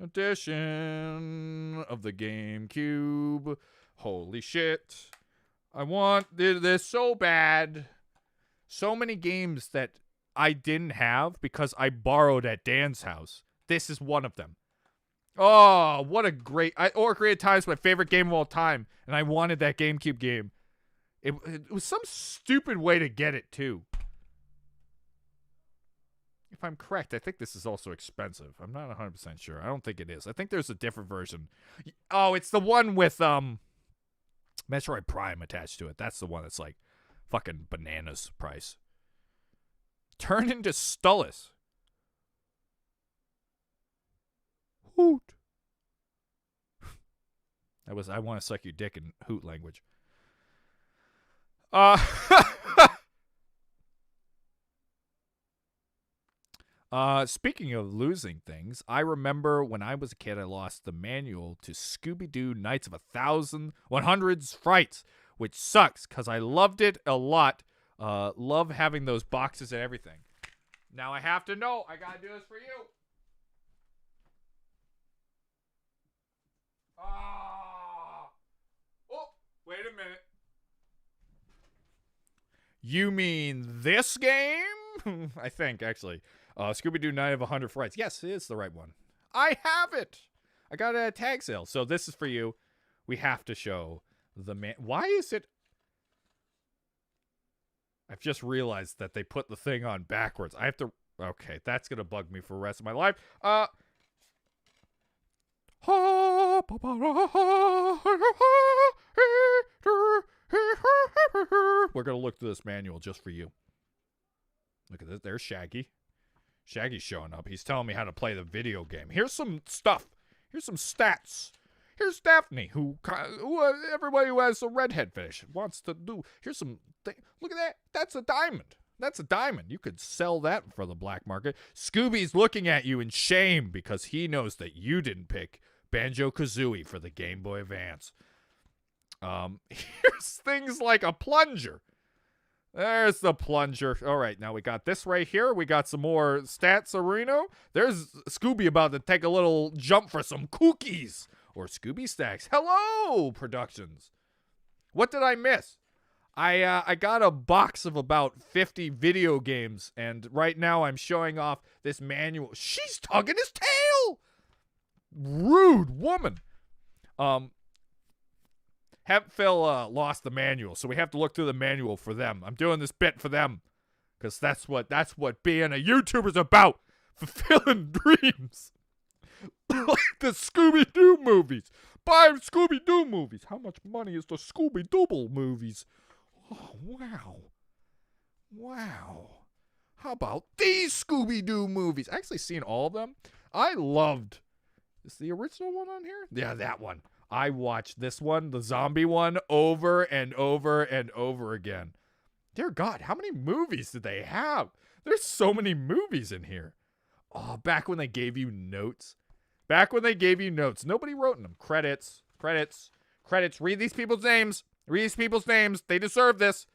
Speaker 1: edition of the GameCube. Holy shit. I want this so bad. So many games that I didn't have because I borrowed at Dan's house. This is one of them. Oh, what a great... Ocarina of Time is my favorite game of all time, and I wanted that GameCube game. It was some stupid way to get it, too. If I'm correct, I think this is also expensive. I'm not 100% sure. I don't think it is. I think there's a different version. Oh, it's the one with Metroid Prime attached to it. That's the one that's like fucking bananas price. Turn into Stullis. Hoot. That was I want to suck your dick in hoot language. Speaking of losing things, I remember when I was a kid, I lost the manual to Scooby-Doo Nights of 100's Frights, which sucks because I loved it a lot. Love having those boxes and everything. Now I have to know. I gotta do this for you. Ah. Oh, wait a minute. You mean this game? I think, actually. Scooby-Doo Night of 100 Frights. Yes, it is the right one. I have it. I got it at a tag sale. So this is for you. We have to show the man. Why is it? I've just realized that they put the thing on backwards. I have to. Okay, that's going to bug me for the rest of my life. We're going to look through this manual just for you. Look at this. There's Shaggy. Shaggy's showing up. He's telling me how to play the video game. Here's some stuff. Here's some stats. Here's Daphne, who everybody who has a redhead fetish wants to do. Here's some look at that. That's a diamond. That's a diamond. You could sell that for the black market. Scooby's looking at you in shame because he knows that you didn't pick Banjo-Kazooie for the Game Boy Advance. Here's things like a plunger. There's the plunger. All right, now we got this right here. We got some more stats, Areno. There's Scooby about to take a little jump for some cookies. Or Scooby Stacks. Hello, Productions. What did I miss? I got a box of about 50 video games, and right now I'm showing off this manual. She's tugging his tail! Rude woman. Hemphill lost the manual, so we have to look through the manual for them. I'm doing this bit for them, because that's what being a YouTuber's about. Fulfilling dreams. Like the Scooby-Doo movies. Buy Scooby-Doo movies. How much money is the Scooby-Dooble movies? Oh, wow. Wow. How about these Scooby-Doo movies? I actually seen all of them. I loved. Is the original one on here? Yeah, that one. I watched this one, the zombie one, over and over and over again. Dear God, how many movies did they have? There's so many movies in here. Oh, back when they gave you notes. Back when they gave you notes. Nobody wrote in them. Credits. Read these people's names. They deserve this.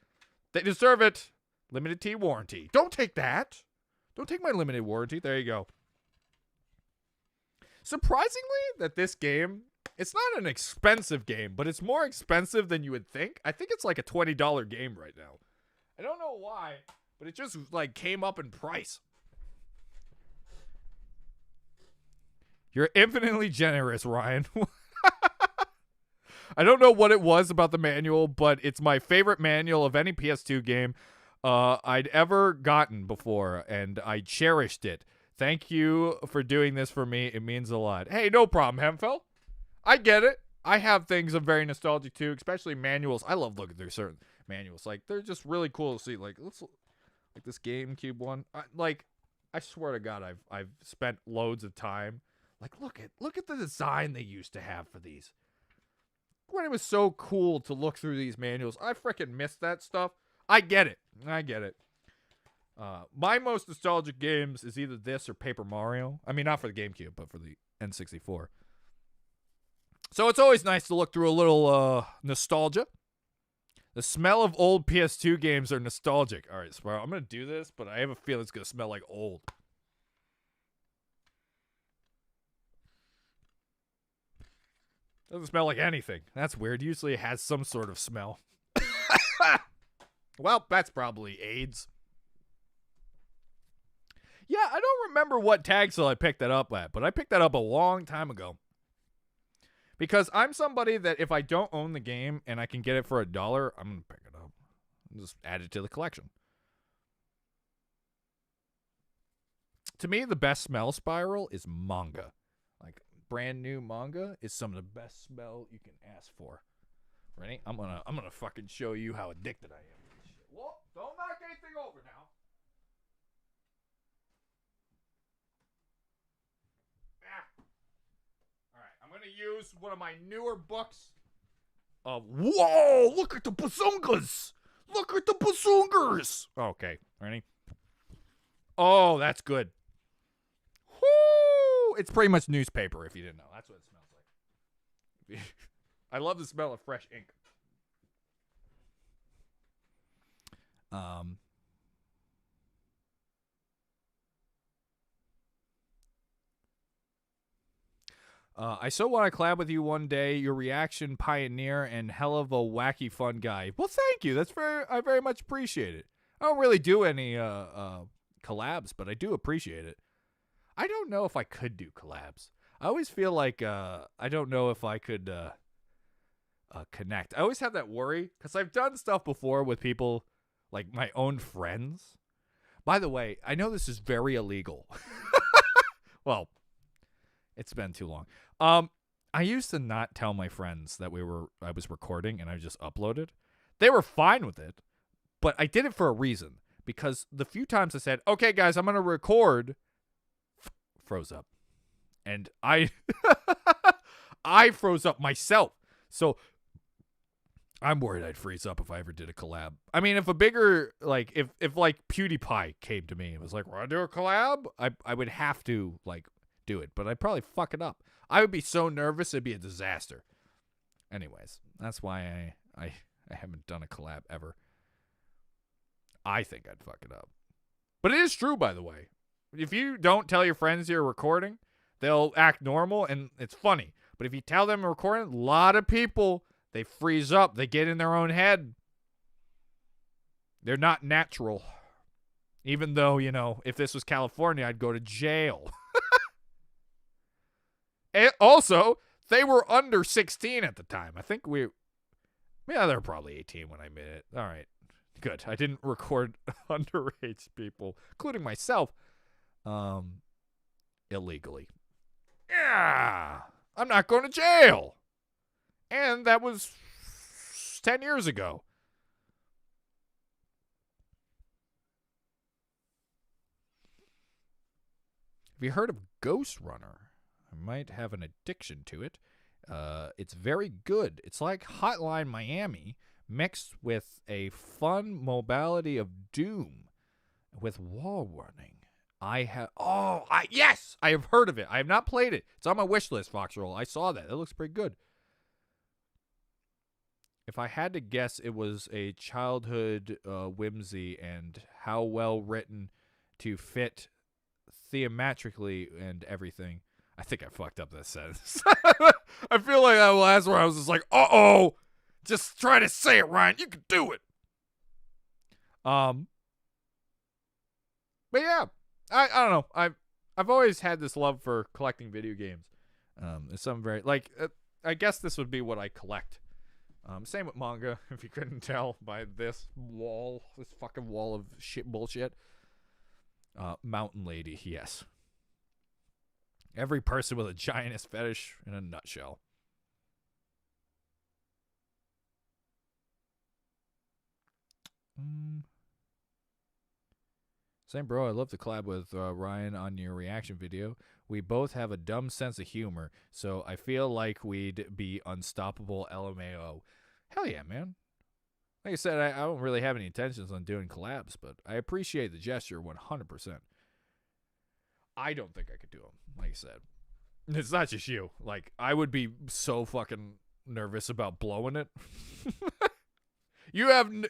Speaker 1: They deserve it. Limited T warranty. Don't take that. Don't take my limited warranty. There you go. Surprisingly, that this game, it's not an expensive game, but it's more expensive than you would think. I think it's like a $20 game right now. I don't know why, but it just like came up in price. You're infinitely generous, Ryan. I don't know what it was about the manual, but it's my favorite manual of any PS2 game I'd ever gotten before, and I cherished it. Thank you for doing this for me. It means a lot. Hey, no problem, Hemphill. I get it. I have things I'm very nostalgic to, especially manuals. I love looking through certain manuals. Like, they're just really cool to see. Like, like this GameCube one. I swear to God, I've spent loads of time. Like, look at the design they used to have for these. When it was so cool to look through these manuals, I freaking missed that stuff. I get it. My most nostalgic games is either this or Paper Mario. I mean, not for the GameCube, but for the N64. So it's always nice to look through a little nostalgia. The smell of old PS2 games are nostalgic. All right, Sparrow, I'm going to do this, but I have a feeling it's going to smell like old. Doesn't smell like anything. That's weird. Usually it has some sort of smell. Well, that's probably AIDS. Yeah, I don't remember what tag sale I picked that up at, but I picked that up a long time ago. Because I'm somebody that if I don't own the game and I can get it for $1, I'm going to pick it up. Just add it to the collection. To me, the best smell spiral is manga. Like, brand new manga is some of the best smell you can ask for. Ready? I'm gonna fucking show you how addicted I am to this shit. Whoa, don't knock anything over now. Alright, I'm gonna use one of my newer books of whoa, look at the bazungas! Look at the bazungers! Okay, ready? Oh, that's good. Whoo! It's pretty much newspaper if you didn't know. That's what it smells like. I love the smell of fresh ink. I so want to collab with you one day. Your reaction pioneer and hell of a wacky fun guy. Well, thank you. I very much appreciate it. I don't really do any collabs, but I do appreciate it. I don't know if I could do collabs. I always feel like I don't know if I could connect. I always have that worry because I've done stuff before with people like my own friends. By the way, I know this is very illegal. Well, it's been too long. I used to not tell my friends that I was recording and I just uploaded. They were fine with it, but I did it for a reason. Because the few times I said, okay, guys, I'm going to record, froze up. And I froze up myself. So I'm worried I'd freeze up if I ever did a collab. I mean, if a bigger, like, if like PewDiePie came to me and was like, want to do a collab? I would have to, like, do it. But I'd probably fuck it up. I would be so nervous, it'd be a disaster. Anyways, that's why I haven't done a collab ever. I think I'd fuck it up. But it is true, by the way. If you don't tell your friends you're recording, they'll act normal, and it's funny. But if you tell them you're recording, a lot of people, they freeze up. They get in their own head. They're not natural. Even though, you know, if this was California, I'd go to jail. And also, they were under 16 at the time. I think they were probably 18 when I made it. All right. Good. I didn't record underage people, including myself, illegally. Yeah. I'm not going to jail. And that was 10 years ago. Have you heard of Ghost Runner? I might have an addiction to it. It's very good. It's like Hotline Miami mixed with a fun modality of Doom with wall running. Yes! I have heard of it. I have not played it. It's on my wish list, Foxroll. I saw that. It looks pretty good. If I had to guess, it was a childhood whimsy and how well written to fit theatrically and everything. I think I fucked up that sentence. I feel like that last one I was just like, uh-oh. Just try to say it, Ryan. You can do it. But yeah, I don't know. I've always had this love for collecting video games. It's something very like I guess this would be what I collect. Same with manga. If you couldn't tell by this fucking wall of shit bullshit. Mountain Lady, yes. Every person with a giantess fetish in a nutshell. Same bro, I love to collab with Ryan on your reaction video. We both have a dumb sense of humor, so I feel like we'd be unstoppable LMAO. Hell yeah, man. Like I said, I don't really have any intentions on doing collabs, but I appreciate the gesture 100%. I don't think I could do them, like I said. It's not just you. Like, I would be so fucking nervous about blowing it.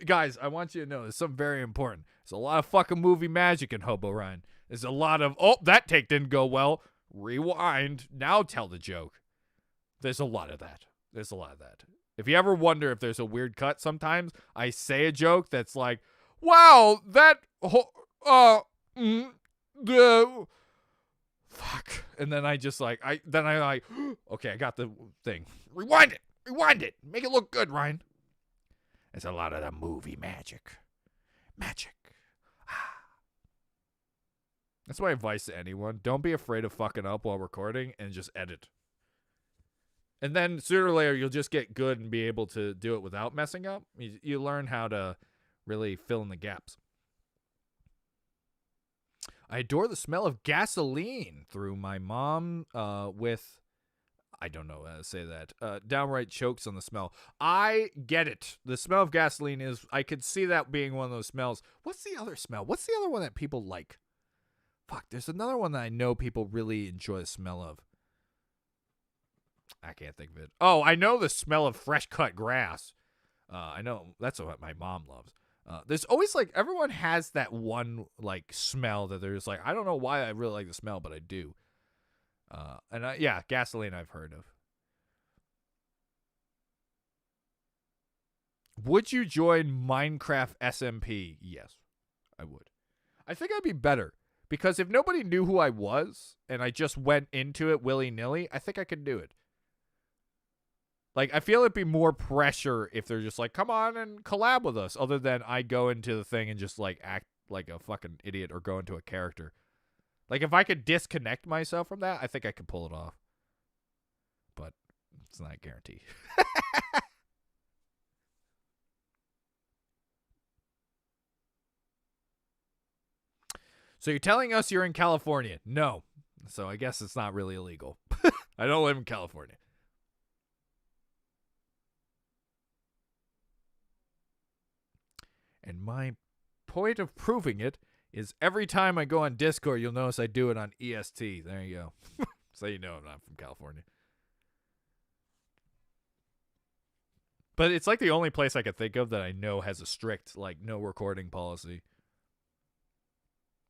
Speaker 1: Guys, I want you to know there's something very important. There's a lot of fucking movie magic in Hobo Ryan. There's a lot of, that take didn't go well. Rewind. Now tell the joke. There's a lot of that. If you ever wonder if there's a weird cut sometimes, I say a joke that's like, wow, fuck. And then I just like, okay, I got the thing. Rewind it. Make it look good, Ryan. There's a lot of the movie magic. That's my advice to anyone. Don't be afraid of fucking up while recording and just edit. And then sooner or later, you'll just get good and be able to do it without messing up. You learn how to really fill in the gaps. I adore the smell of gasoline through my mom with, I don't know how to say that, downright chokes on the smell. I get it. The smell of gasoline is, I could see that being one of those smells. What's the other smell? What's the other one that people like? Fuck, there's another one that I know people really enjoy the smell of. I can't think of it. Oh, I know the smell of fresh cut grass. I know that's what my mom loves. There's always like, everyone has that one like smell that there's like, I don't know why I really like the smell, but I do. Yeah, Gasoline I've heard of. Would you join Minecraft SMP? Yes, I would. I think I'd be better because if nobody knew who I was and I just went into it willy-nilly, I think I could do it. Like, I feel it'd be more pressure if they're just like, come on and collab with us, other than I go into the thing and just, like, act like a fucking idiot or go into a character. Like, if I could disconnect myself from that, I think I could pull it off. But it's not a guarantee. So you're telling us you're in California? No. So I guess it's not really illegal. I don't live in California. And my point of proving it is every time I go on Discord, you'll notice I do it on EST. There you go. So you know I'm not from California. But it's like the only place I could think of that I know has a strict, like, no recording policy.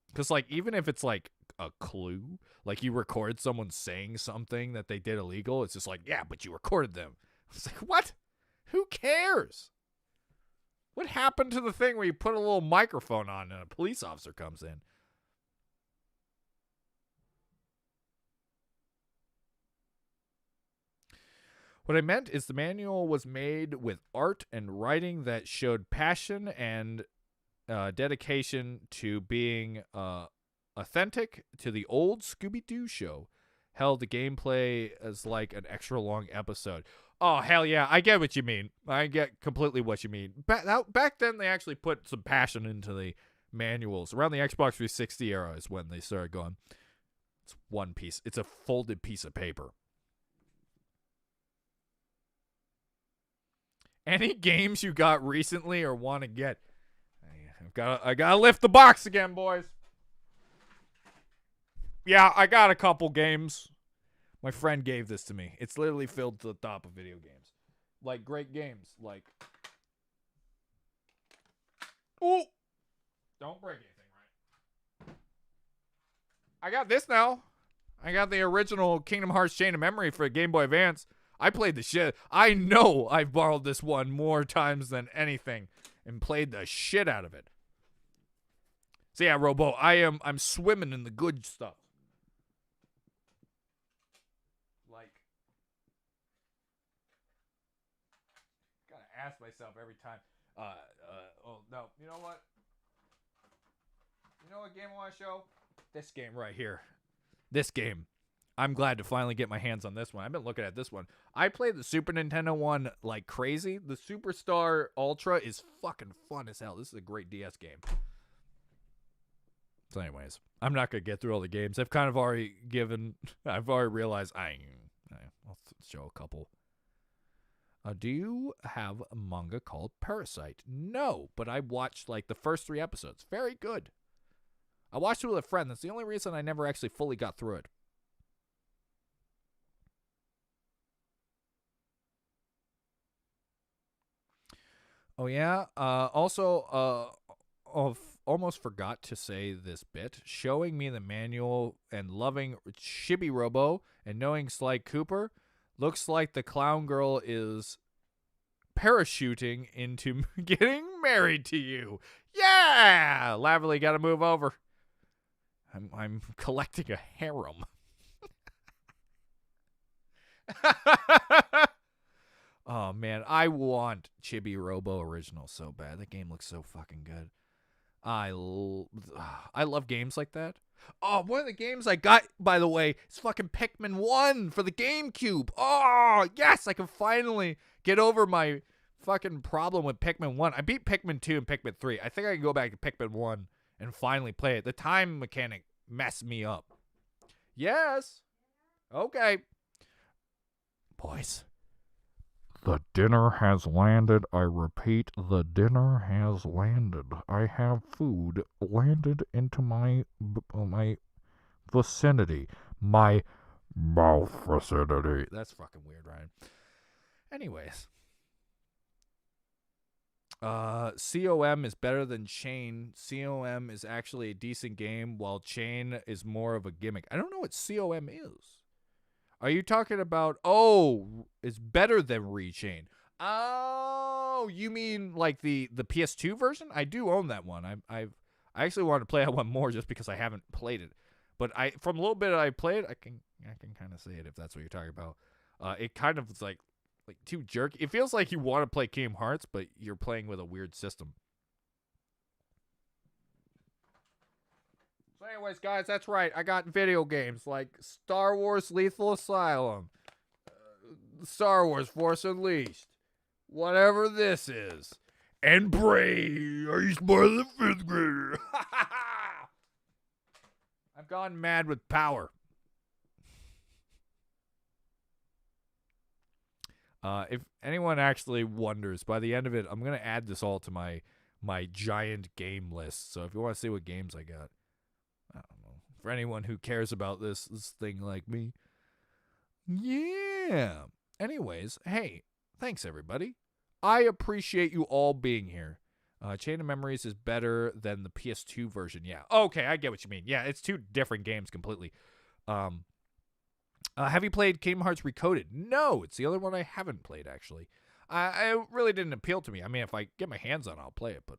Speaker 1: Because, like, even if it's, like, a clue, like, you record someone saying something that they did illegal, it's just like, yeah, but you recorded them. It's like, what? Who cares? What happened to the thing where you put a little microphone on and a police officer comes in? What I meant is the manual was made with art and writing that showed passion and dedication to being authentic to the old Scooby-Doo show. Held the gameplay as like an extra long episode. Oh, hell yeah. I get what you mean. I get completely what you mean. Back then, they actually put some passion into the manuals. Around the Xbox 360 era is when they started going, it's one piece. It's a folded piece of paper. Any games you got recently or want to get? I gotta lift the box again, boys. Yeah, I got a couple games. My friend gave this to me. It's literally filled to the top of video games. Like, great games. Like, ooh! Don't break anything, right? I got this now. I got the original Kingdom Hearts Chain of Memory for Game Boy Advance. I played the shit. I know I've borrowed this one more times than anything and played the shit out of it. So yeah, Robo, I'm swimming in the good stuff. Like, gotta ask myself every time. Oh no, you know what? You know what game I want to show? This game right here. This game. I'm glad to finally get my hands on this one. I've been looking at this one. I played the Super Nintendo one like crazy. The Superstar Ultra is fucking fun as hell. This is a great DS game. So anyways, I'm not going to get through all the games. I've already realized I'll show a couple. Do you have a manga called Parasite? No, but I watched like the first 3 episodes. Very good. I watched it with a friend. That's the only reason I never actually fully got through it. Oh, yeah. Also, almost forgot to say this bit. Showing me the manual and loving Chibi Robo and knowing Sly Cooper, looks like the clown girl is parachuting into getting married to you. Yeah! Laverly, gotta move over. I'm collecting a harem. Oh, man, I want Chibi Robo Original so bad. That game looks so fucking good. I love games like that. Oh, one of the games I got, by the way, is fucking Pikmin 1 for the GameCube. Oh, yes, I can finally get over my fucking problem with Pikmin 1. I beat Pikmin 2 and Pikmin 3. I think I can go back to Pikmin 1 and finally play it. The time mechanic messed me up. Yes. Okay. Boys. The dinner has landed. I repeat, the dinner has landed. I have food landed into my vicinity. My mouth vicinity. That's fucking weird, Ryan. Anyways. COM is better than Chain. COM is actually a decent game, while Chain is more of a gimmick. I don't know what COM is. Are you talking about, oh, it's better than Rechain? Oh, you mean like the PS2 version? I do own that one. I actually wanted to play that one more just because I haven't played it. But from a little bit I played, I can kind of say it if that's what you're talking about. It kind of is like too jerky. It feels like you want to play Kingdom Hearts, but you're playing with a weird system. So anyways, guys, that's right. I got video games like Star Wars Lethal Asylum, Star Wars Force Unleashed, whatever this is, and Bray. Are you smarter than fifth grader? I've gone mad with power. If anyone actually wonders, by the end of it, I'm gonna add this all to my giant game list. So if you want to see what games I got, I don't know. For anyone who cares about this thing like me, yeah. Anyways, hey, thanks everybody. I appreciate you all being here. Chain of Memories is better than the PS2 version. Yeah. Okay, I get what you mean. Yeah, it's two different games completely. Have you played Kingdom Hearts Recoded? No, it's the other one I haven't played, actually. It really didn't appeal to me. I mean, if I get my hands on it, I'll play it. But,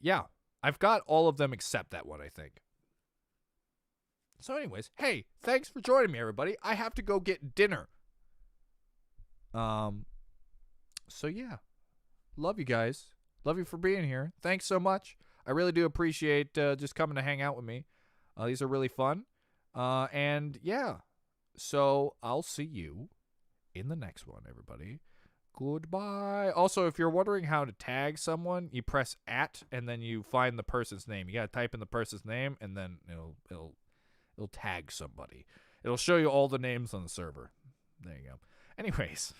Speaker 1: yeah. I've got all of them except that one, I think. So anyways, hey, thanks for joining me, everybody. I have to go get dinner. So, yeah. Love you guys. Love you for being here. Thanks so much. I really do appreciate just coming to hang out with me. These are really fun. And yeah, so I'll see you in the next one, everybody. Goodbye. Also, if you're wondering how to tag someone, you press @ and then you find the person's name. You gotta type in the person's name, and then it'll tag somebody. It'll show you all the names on the server. There you go. Anyways,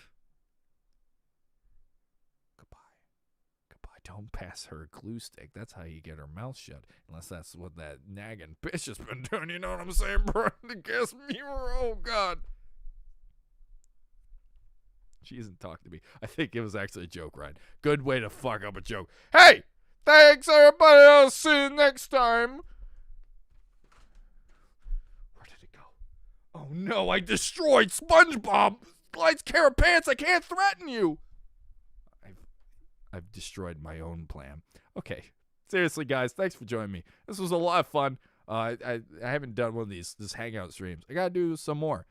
Speaker 1: goodbye. Don't pass her a glue stick. That's how you get her mouth shut. Unless that's what that nagging bitch has been doing. You know what I'm saying, bro? The guest mirror. Oh, God. She isn't talking to me. I think it was actually a joke, Ryan. Good way to fuck up a joke. Hey! Thanks, everybody. I'll see you next time. Where did it go? Oh, no. I destroyed SpongeBob. Lights, Carrot Pants. I can't threaten you. I've destroyed my own plan. Okay. Seriously, guys, thanks for joining me. This was a lot of fun. I haven't done one of these hangout streams. I gotta do some more.